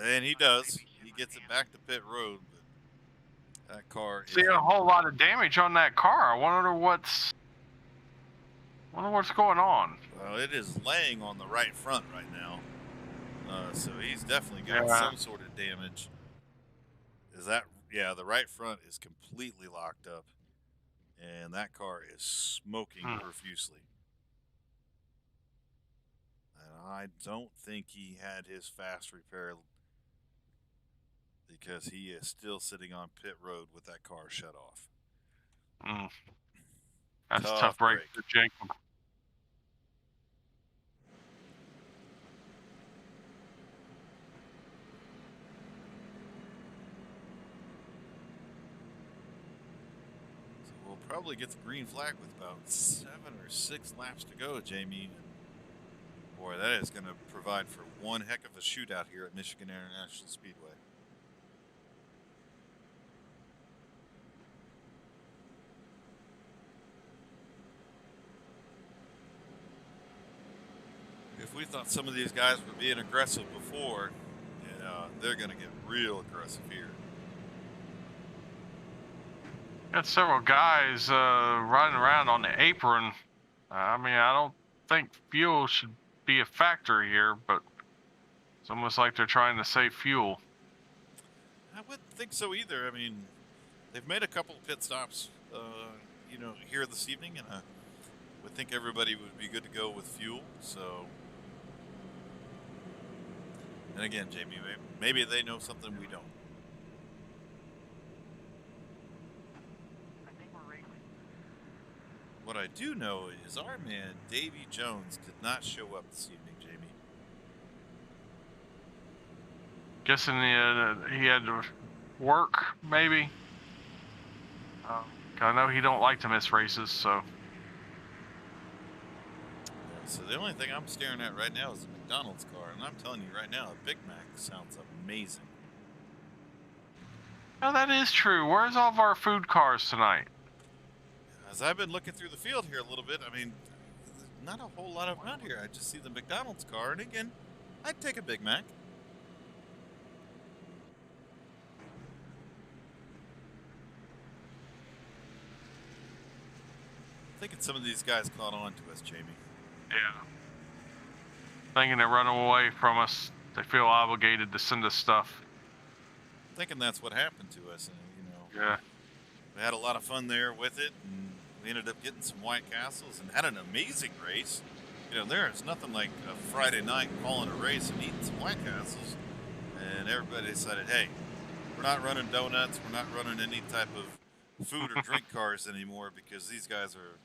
and he does. He gets it back to pit road, but that car See a whole lot of damage on that car. I wonder what's going on. Well, it is laying on the right front right now, so he's definitely got some sort of damage. The right front is completely locked up, and that car is smoking profusely. And I don't think he had his fast repair, because he is still sitting on pit road with that car shut off. That's a tough break for Jacob. So we'll probably get the green flag with about 7 or 6 laps to go, Jamie. Boy, that is going to provide for one heck of a shootout here at Michigan International Speedway. If we thought some of these guys were being aggressive before, they're going to get real aggressive here. Got several guys riding around on the apron. I mean, I don't think fuel should be a factor here, but it's almost like they're trying to save fuel. I wouldn't think so either. I mean, they've made a couple of pit stops, here this evening, and I would think everybody would be good to go with fuel. So, and again, Jamie, maybe they know something we don't. I think we're racing. What I do know is our man Davy Jones did not show up this evening, Jamie. Guessing he had to work, maybe. I know he don't like to miss races, so. So the only thing I'm staring at right now is the McDonald's car, and I'm telling you right now, a Big Mac sounds amazing. Oh, that is true. Where's all of our food cars tonight? As I've been looking through the field here a little bit, I mean, not a whole lot around here. I just see the McDonald's car, and again, I'd take a Big Mac. I'm thinking some of these guys caught on to us, Jamie. Yeah. Thinking they're running away from us. They feel obligated to send us stuff. Thinking that's what happened to us, and Yeah. we had a lot of fun there with it, and we ended up getting some White Castles and had an amazing race. There is nothing like a Friday night calling a race and eating some White Castles, and everybody decided, hey, we're not running donuts, we're not running any type of food or drink cars anymore because these guys are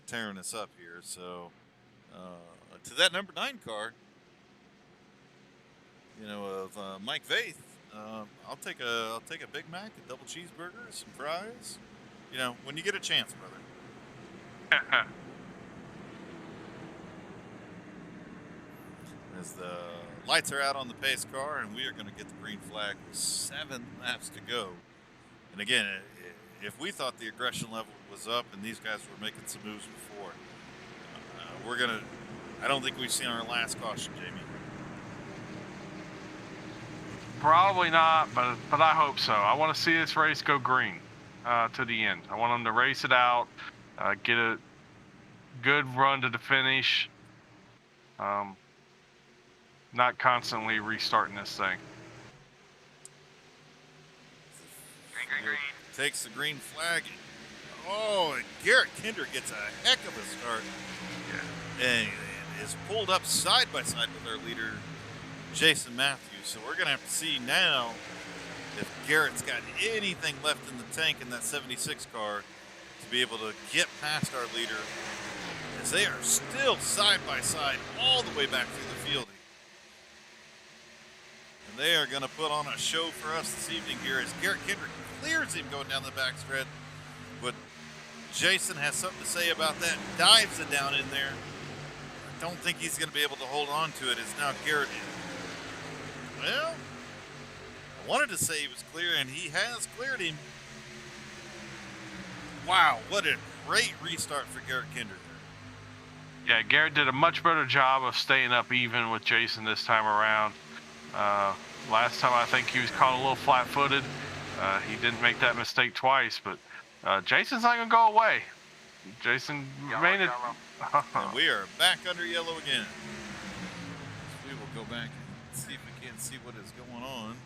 tearing us up here. So to that number 9 car, of Mike Vaith, I'll take a Big Mac, a double cheeseburger, some fries. When you get a chance, brother. As the lights are out on the pace car, and we are going to get the green flag with 7 laps to go. And again, if we thought the aggression level was up and these guys were making some moves before, I don't think we've seen our last caution, Jamie. Probably not, but I hope so. I want to see this race go green to the end. I want them to race it out, get a good run to the finish, not constantly restarting this thing. Green. Takes the green flag. Oh, and Garrett Kinder gets a heck of a start. Yeah. And is pulled up side by side with our leader, Jason Matthews. So we're going to have to see now if Garrett's got anything left in the tank in that 76 car to be able to get past our leader, as they are still side by side all the way back through the field. And they are going to put on a show for us this evening here as Garrett Kendrick clears him going down the backstretch. But Jason has something to say about that, dives it down in there. I don't think he's going to be able to hold on to it as now Garrett is. Well, I wanted to say he was clear, and he has cleared him. Wow, what a great restart for Garrett Kinder there. Yeah, Garrett did a much better job of staying up even with Jason this time around. Last time I think he was caught a little flat-footed. He didn't make that mistake twice, but Jason's not going to go away. Jason made it. And we are back under yellow again. We will go back and see if we can see what is going on.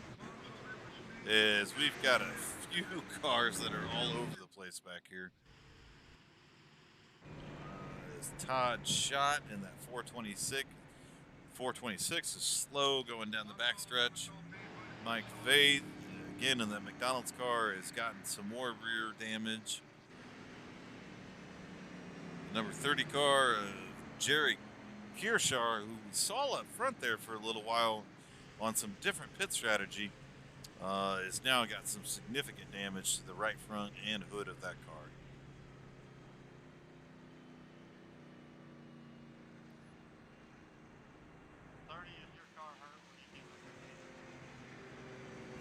As we've got a few cars that are all over the place back here. As Todd shot in that 426. 426 is slow going down the backstretch. Mike Vaith, again in the McDonald's car, has gotten some more rear damage. Number 30 car, Jerry Kirschar, who we saw up front there for a little while on some different pit strategy, has now got some significant damage to the right front and hood of that car.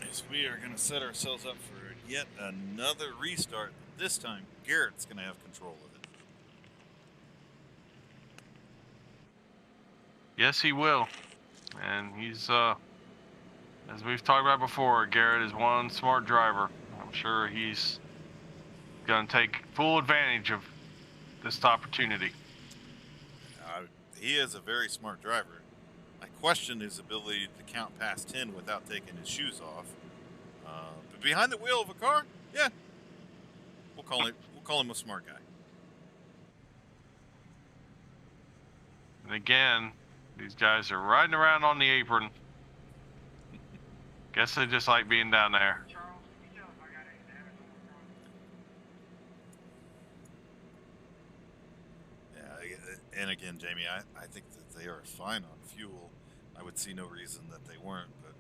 Yes, we are going to set ourselves up for yet another restart. This time, Garrett's going to have control of it. Yes, he will. And he's, as we've talked about before, Garrett is one smart driver. I'm sure he's going to take full advantage of this opportunity. He is a very smart driver. I question his ability to count past 10 without taking his shoes off. But behind the wheel of a car, yeah, we'll call him a smart guy. And again, these guys are riding around on the apron. Guess they just like being down there. Yeah, and again, Jamie, I think that they are fine on fuel. I would see no reason that they weren't, but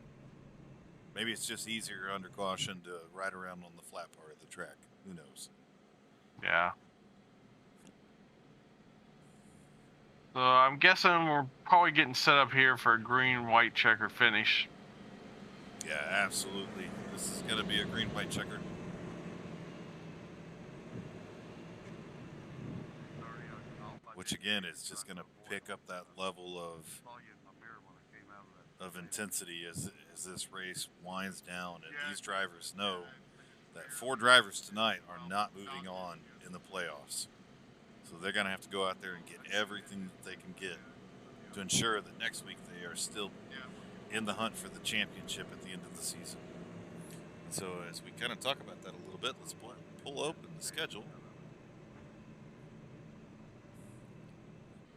maybe it's just easier under caution to ride around on the flat part of the track. Who knows? Yeah. So I'm guessing we're probably getting set up here for a green-white checker finish. Yeah, absolutely. This is going to be a green-white checker. Which again is just going to pick up that level of intensity as this race winds down, and these drivers know that 4 drivers tonight are not moving on in the playoffs. So they're going to have to go out there and get everything that they can get to ensure that next week they are still in the hunt for the championship at the end of the season. And so as we kind of talk about that a little bit, let's pull open the schedule.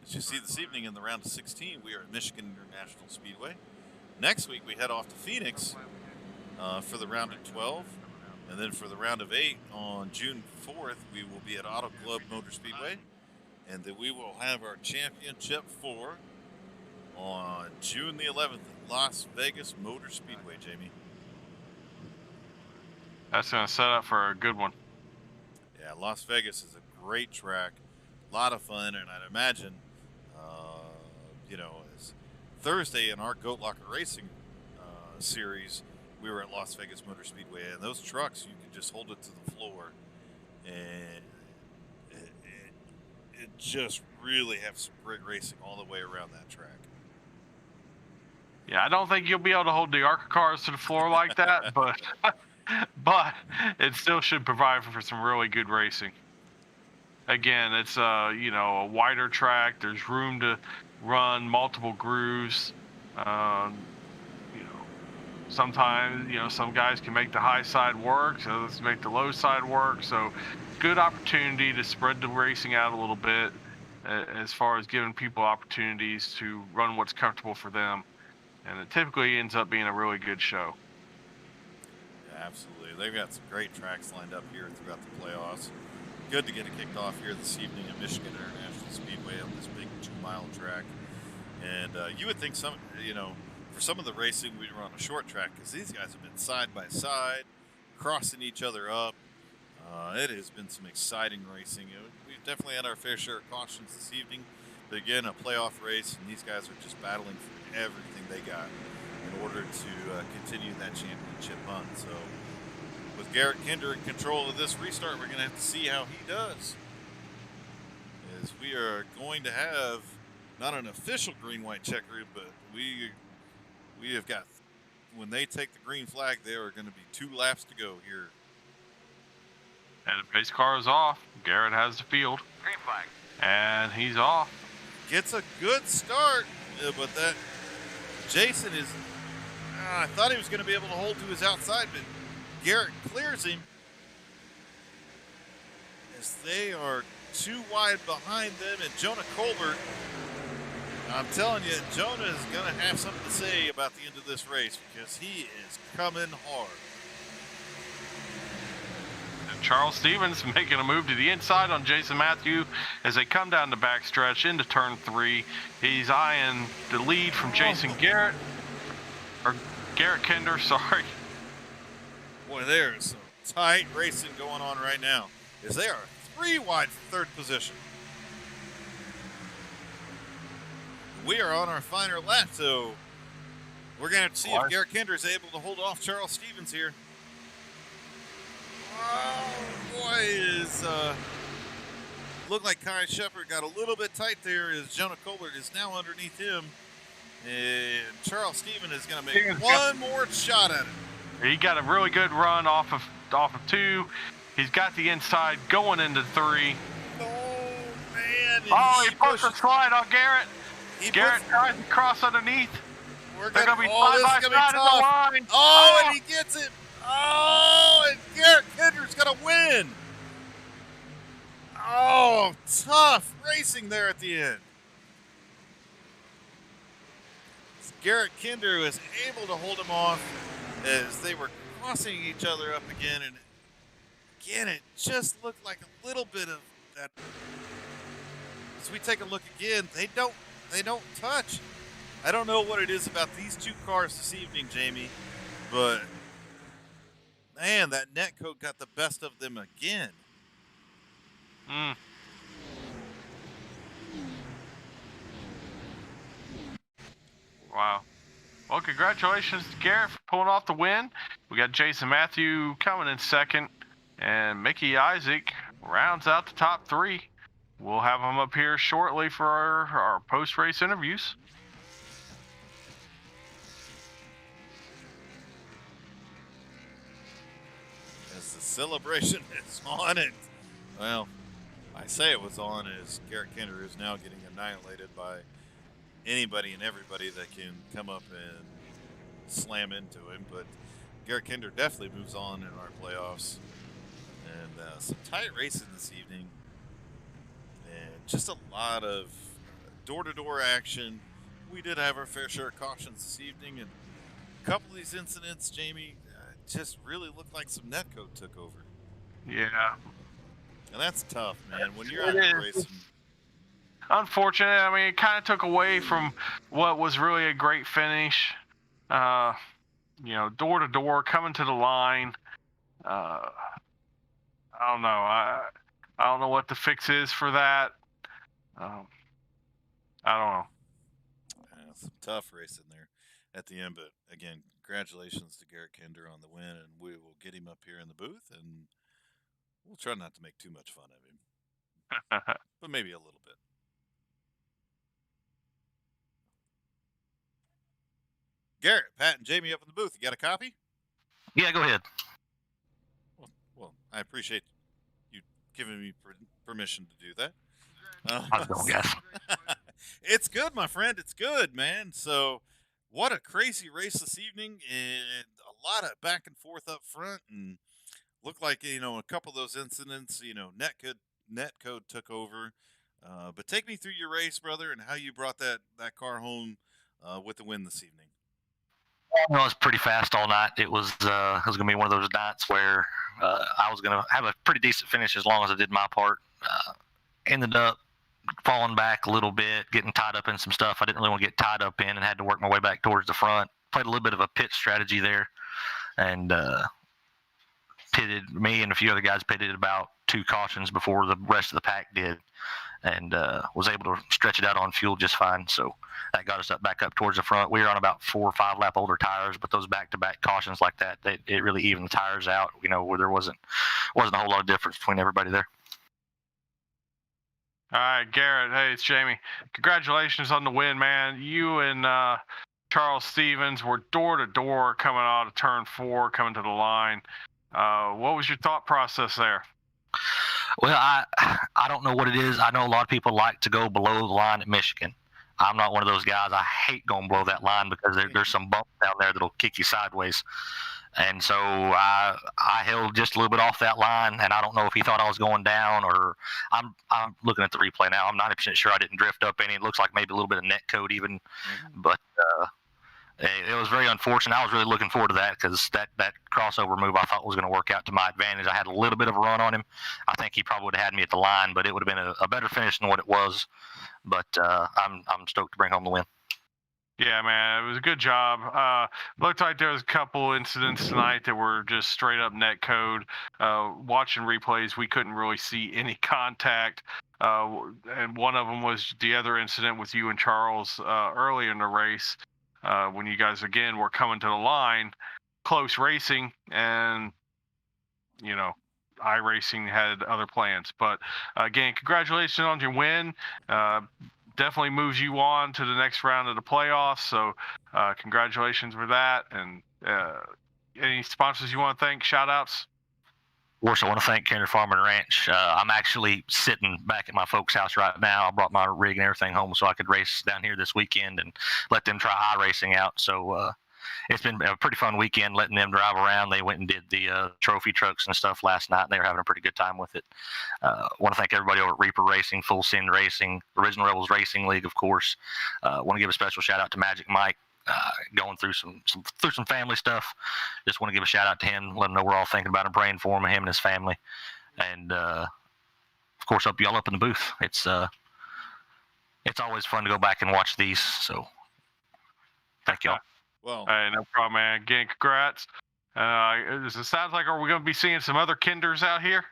As you see this evening in the round of 16, we are at Michigan International Speedway. Next week we head off to Phoenix for the round of 12. And then for the round of 8 on June 4th, we will be at Auto Club Motor Speedway. And then we will have our Championship 4 on June the 11th at Las Vegas Motor Speedway, Jamie. That's going to set up for a good one. Yeah, Las Vegas is a great track, a lot of fun, and I'd imagine, you know, as Thursday in our Goat Locker Racing series, we were at Las Vegas Motor Speedway, and those trucks, you can just hold it to the floor, and it just really have some great racing all the way around that track. Yeah, I don't think you'll be able to hold the ARCA cars to the floor like that, but it still should provide for some really good racing. Again, it's you know, a wider track. There's room to run multiple grooves. You know, sometimes, you know, some guys can make the high side work, so let's make the low side work. So good opportunity to spread the racing out a little bit as far as giving people opportunities to run what's comfortable for them. And it typically ends up being a really good show. Yeah, absolutely. They've got some great tracks lined up here throughout the playoffs. Good to get it kicked off here this evening at Michigan International Speedway on this big 2-mile track. And you would think some, you know, for some of the racing we'd run a short track because these guys have been side by side, crossing each other up. It has been some exciting racing. We've definitely had our fair share of cautions this evening. But again, a playoff race, and these guys are just battling for everything they got in order to continue that championship hunt. So with Garrett Kinder in control of this restart, we're going to have to see how he does. As we are going to have not an official green-white checker, but we have got, when they take the green flag, there are going to be 2 laps to go here. And the pace car is off. Garrett has the field. Green flag. And he's off. Gets a good start, but that Jason is, I thought he was going to be able to hold to his outside, but Garrett clears him as they are 2 wide behind them. And Jonah Colbert, I'm telling you, Jonah is going to have something to say about the end of this race because he is coming hard. Charles Stevens making a move to the inside on Jason Matthew as they come down the backstretch into turn 3. He's eyeing the lead from Jason Garrett, or Garrett Kinder, sorry. Boy, there's some tight racing going on right now as they are 3 wide for 3rd position. We are on our final lap, so we're going to have to see if Garrett Kinder is able to hold off Charles Stevens here. Oh, boy, is looked like Kai Shepard got a little bit tight there as Jonah Colbert is now underneath him. And Charles Stevens is going to make one more shot at it. He got a really good run off of 2. He's got the inside going into 3. Oh, man. Oh, he puts a slide on Garrett. Garrett tries to cross underneath. They're going to be side by side in the line. Oh, and he gets it. Oh, and Garrett Kinder's going to win. Oh, tough racing there at the end. Garrett Kinder was able to hold him off as they were crossing each other up again. And again, it just looked like a little bit of that. As we take a look again, they don't touch. I don't know what it is about these 2 cars this evening, Jamie, but man, that netcoat got the best of them again. Wow. Well, congratulations to Garrett for pulling off the win. We got Jason Matthew coming in 2nd, and Mickey Isaac rounds out the top 3. We'll have him up here shortly for our post-race interviews. As the celebration is on it. Well, I say it was on as Garrett Kinder is now getting annihilated by anybody and everybody that can come up and slam into him. But Garrett Kinder definitely moves on in our playoffs. And some tight racing this evening. And just a lot of door-to-door action. We did have our fair share of cautions this evening. And a couple of these incidents, Jamie, just really looked like some netcode took over. Yeah. And that's tough, man. When you're It out there is. racing. Unfortunate. I mean, it kind of took away from what was really a great finish. Door to door, coming to the line. I don't know. I don't know what the fix is for that. I don't know. Some tough racing there at the end. But again, congratulations to Garrett Kinder on the win. And we will get him up here in the booth. And we'll try not to make too much fun of him, but maybe a little bit. Garrett, Pat, and Jamie up in the booth. You got a copy? Yeah, go ahead. Well, I appreciate you giving me permission to do that. How's it going, guys? It's good, my friend. It's good, man. So, what a crazy race this evening, and a lot of back and forth up front, and looked like a couple of those incidents. Netcode took over. But take me through your race, brother, and how you brought that car home with the win this evening. Well, it was pretty fast all night. It was going to be one of those nights where I was going to have a pretty decent finish as long as I did my part. Ended up falling back a little bit, getting tied up in some stuff I didn't really want to get tied up in, and had to work my way back towards the front. Played a little bit of a pit strategy there, and me and a few other guys pitted about 2 cautions before the rest of the pack did, and was able to stretch it out on fuel just fine. So that got us back up towards the front. We were on about 4 or 5 lap older tires, but those back-to-back cautions like that, it really evened the tires out. Where there wasn't a whole lot of difference between everybody there. All right, Garrett. Hey, it's Jamie. Congratulations on the win, man. You and Charles Stevens were door to door coming out of turn 4, coming to the line. What was your thought process there? Well, I don't know what it is. I know a lot of people like to go below the line at Michigan. I'm not one of those guys. I hate going below that line because there's some bumps down there that'll kick you sideways. And so I held just a little bit off that line, and I don't know if he thought I was going down, or I'm looking at the replay now. I'm 90% sure I didn't drift up any. It looks like maybe a little bit of net code even, but it was very unfortunate. I was really looking forward to that because that crossover move I thought was going to work out to my advantage. I had a little bit of a run on him. I think he probably would have had me at the line, but it would have been a better finish than what it was. But I'm stoked to bring home the win. Yeah, man, it was a good job. Looked like there was a couple incidents tonight that were just straight up net code. Watching replays, we couldn't really see any contact. And one of them was the other incident with you and Charles early in the race when you guys, again, were coming to the line, close racing, and, iRacing had other plans. But, again, congratulations on your win. Definitely moves you on to the next round of the playoffs. So congratulations for that. And any sponsors you want to thank, shout outs? Of course, I want to thank Kinder Farm and Ranch. I'm actually sitting back at my folks' house right now. I brought my rig and everything home so I could race down here this weekend and let them try iRacing out. So it's been a pretty fun weekend letting them drive around. They went and did the trophy trucks and stuff last night, and they were having a pretty good time with it. Want to thank everybody over at Reaper Racing, Full Send Racing, Original Rebels Racing League, of course. Want to give a special shout out to Magic Mike, going through some family stuff. Just want to give a shout out to him, let him know we're all thinking about him, praying for him and his family. And of course, hope y'all up in the booth. It's always fun to go back and watch these. So thank y'all. Well, hey, no problem, man. Again, congrats. It sounds like, are we going to be seeing some other Kinders out here?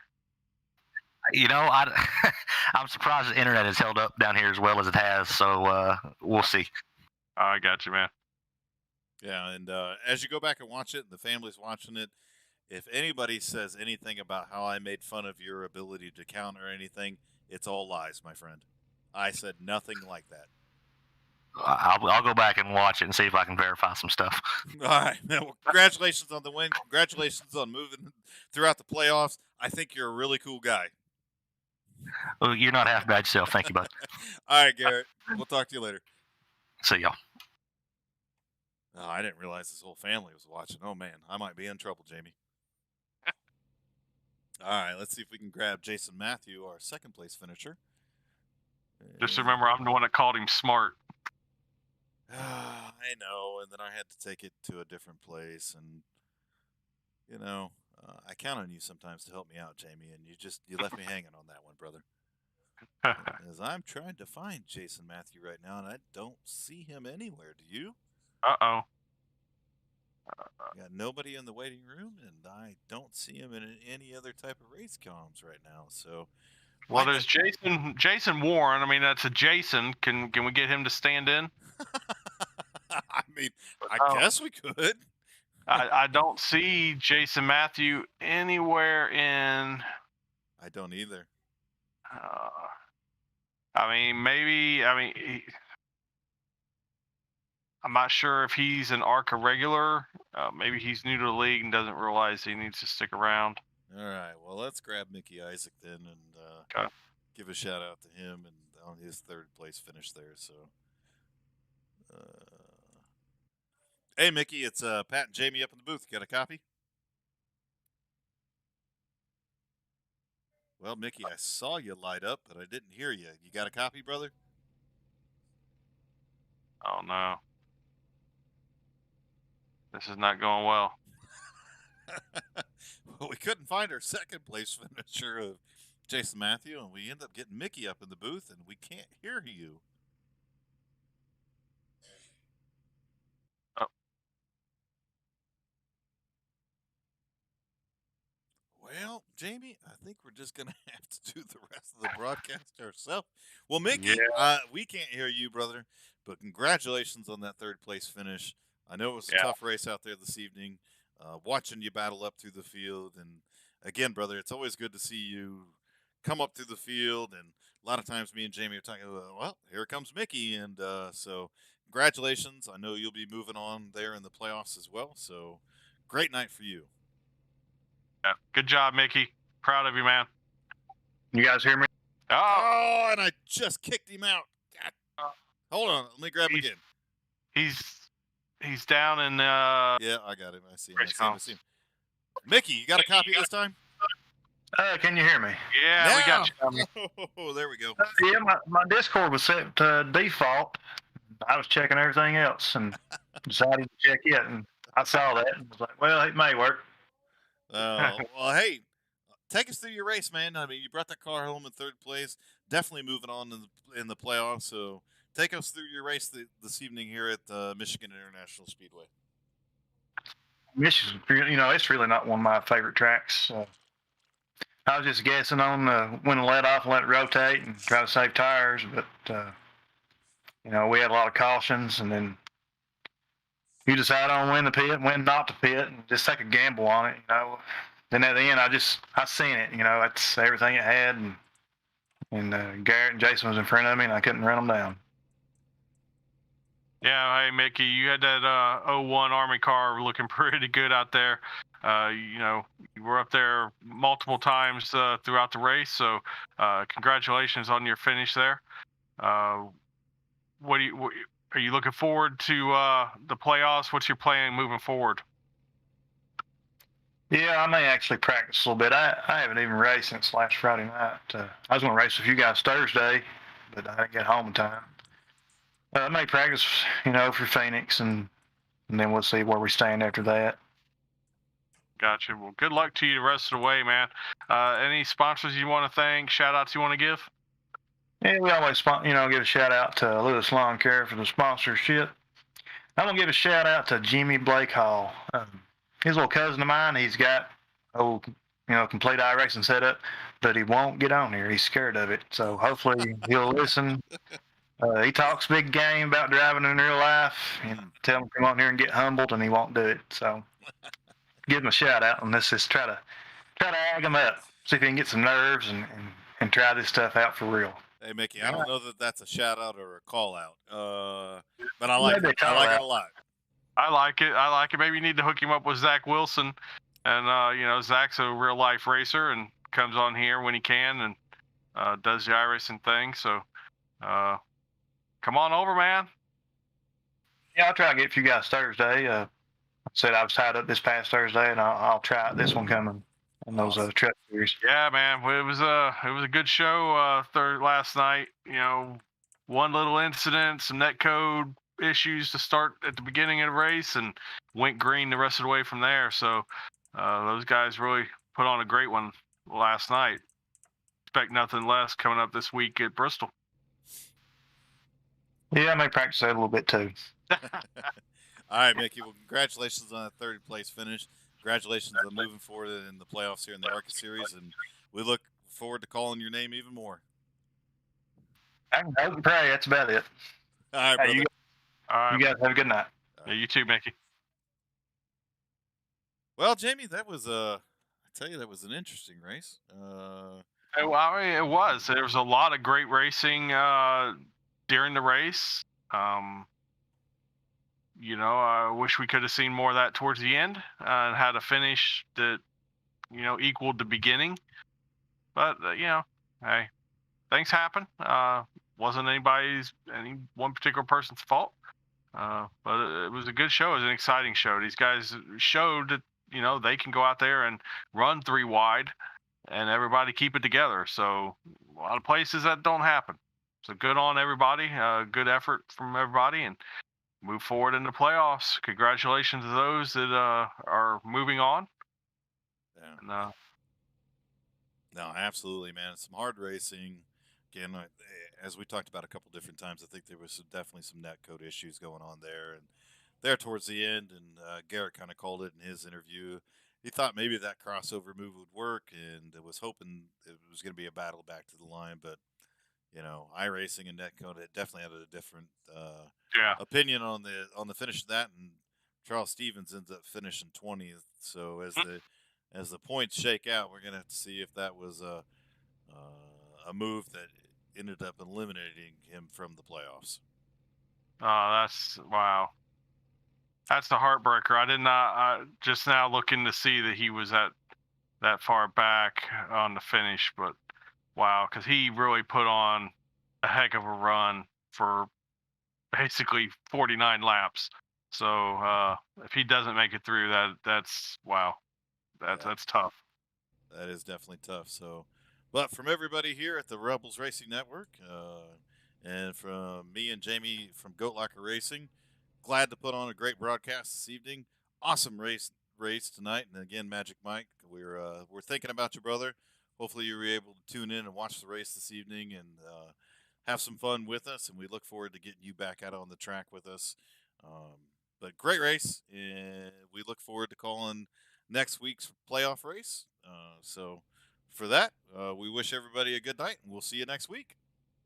I'm surprised the internet has held up down here as well as it has. So we'll see. I got you, man. Yeah, and as you go back and watch it, and the family's watching it, if anybody says anything about how I made fun of your ability to count or anything, it's all lies, my friend. I said nothing like that. I'll go back and watch it and see if I can verify some stuff. All right. Well, congratulations on the win. Congratulations on moving throughout the playoffs. I think you're a really cool guy. Well, you're not half bad yourself. Thank you, bud. All right, Garrett. We'll talk to you later. See y'all. Oh, I didn't realize this whole family was watching. Oh, man. I might be in trouble, Jamie. All right. Let's see if we can grab Jason Matthew, our second place finisher. Just remember, I'm the one that called him smart. I know, and then I had to take it to a different place, and You know, I count on you sometimes to help me out, Jamie, and you left me hanging on that one, brother. As I'm trying to find Jason Matthew right now, and I don't see him anywhere. Do you? Uh-oh. Got nobody in the waiting room, and I don't see him in any other type of race comms right now. So, Well, there's Jason Warren. I mean, that's a Jason. Can we get him to stand in? I mean, I Oh. guess we could. I don't see Jason Matthew anywhere in. I don't either. I mean, maybe. I mean, I'm not sure if he's an ARCA regular. Maybe he's new to the league and doesn't realize he needs to stick around. All right. Well, let's grab Mickey Isaac then and Okay. give a shout out to him and on his third place finish there. So, hey, Mickey, it's Pat and Jamie up in the booth. Got a copy? Well, Mickey, I saw you light up, but I didn't hear you. You got a copy, brother? Oh no, this is not going well. Well, we couldn't find our second place finisher of Jason Matthew, and we end up getting Mickey up in the booth, and we can't hear you. Oh. Well, Jamie, I think we're just going to have to do the rest of the broadcast ourselves. Well, Mickey, we can't hear you, brother, but congratulations on that third place finish. I know it was a tough race out there this evening, watching you battle up through the field. And again, brother, it's always good to see you come up through the field. And a lot of times me and Jamie are talking about, well, here comes Mickey. And so congratulations. I know you'll be moving on there in the playoffs as well. So great night for you. Yeah. Good job, Mickey. Proud of you, man. You guys hear me? Oh, and I just kicked him out. God. Hold on. Let me grab him again. He's down in Yeah, I got him. I see him. Mickey, you got a copy this time? Can you hear me? Yeah, now. we got you. Oh, there we go. Yeah, my Discord was set to default. I was checking everything else and decided to check it, and I saw that and was like, well, it may work. Well, hey, take us through your race, man. I mean, you brought that car home in third place. Definitely moving on in the playoffs. So take us through your race this evening here at Michigan International Speedway. Michigan, it's really not one of my favorite tracks. I was just guessing on when to let off and let it rotate and try to save tires, but we had a lot of cautions, and then you decide on when to pit, when not to pit, and just take a gamble on it. Then at the end, I seen it. That's everything it had, and Garrett and Jason was in front of me, and I couldn't run them down. Yeah, hey Mickey, you had that 01 Army car looking pretty good out there. You were up there multiple times throughout the race, so congratulations on your finish there. Are you looking forward to the playoffs? What's your plan moving forward? Yeah, I may actually practice a little bit. I haven't even raced since last Friday night. I was going to race with you guys Thursday, but I didn't get home in time. I may practice, for Phoenix, and then we'll see where we stand after that. Gotcha. Well, good luck to you the rest of the way, man. Any sponsors you want to thank, shout-outs you want to give? Yeah, we always, give a shout-out to Lewis Lawn Care for the sponsorship. I'm going to give a shout-out to Jimmy Blake Hall. His little cousin of mine, he's got complete iRacing setup, but he won't get on here. He's scared of it. So hopefully he'll listen. He talks big game about driving in real life, and tell him to come on here and get humbled, and he won't do it. So give him a shout out on this. Is try to ag him up, see if he can get some nerves and try this stuff out for real. Hey Mickey, I don't know that that's a shout out or a call out, but I like it. I like it a lot. I like it. Maybe you need to hook him up with Zach Wilson, and Zach's a real life racer and comes on here when he can and does the iRacing thing. So come on over, man. Yeah, I'll try to get for you guys Thursday. I said I was tied up this past Thursday, and I'll try this one coming in those truck series. Yeah, man, it was a good show last night. One little incident, some net code issues to start at the beginning of the race, and went green the rest of the way from there. So Those guys really put on a great one last night. Expect nothing less coming up this week at Bristol. Yeah, I may practice that a little bit too. All right, Mickey. Well, congratulations on that third place finish. Congratulations on moving forward in the playoffs here in the ARCA Series, and we look forward to calling your name even more. I can hope and pray. That's about it. All right, brother. All right. You guys have a good night. Yeah, you too, Mickey. Well, Jamie, that was I tell you, that was an interesting race. It was. There was a lot of great racing during the race. I wish we could have seen more of that towards the end and had a finish that, equaled the beginning. But, hey, things happen. Wasn't any one particular person's fault. But it was a good show. It was an exciting show. These guys showed that, they can go out there and run 3 wide and everybody keep it together. So a lot of places that don't happen. So good on everybody. Good effort from everybody, and move forward in the playoffs. Congratulations to those that are moving on. Yeah. And, no, absolutely, man. Some hard racing. Again, as we talked about a couple different times, I think there was definitely some netcode issues going on there, and there towards the end. And Garrett kind of called it in his interview. He thought maybe that crossover move would work, and was hoping it was going to be a battle back to the line. But iRacing and netcode, it definitely had a different opinion on the finish of that. And Charles Stevens ends up finishing 20th. So as the points shake out, we're gonna have to see if that was a move that ended up eliminating him from the playoffs. that's wow. That's the heartbreaker. I did not just now looking to see that he was at that far back on the finish, but wow, because he really put on a heck of a run for basically 49 laps. So if he doesn't make it through, that's wow. That's tough. That is definitely tough. So, but from everybody here at the Rebels Racing Network, and from me and Jamie from Goat Locker Racing, glad to put on a great broadcast this evening. Awesome race tonight, and again, Magic Mike, we're thinking about you, brother. Hopefully, you were able to tune in and watch the race this evening and have some fun with us. And we look forward to getting you back out on the track with us. But great race, and we look forward to calling next week's playoff race. So for that, we wish everybody a good night, and we'll see you next week.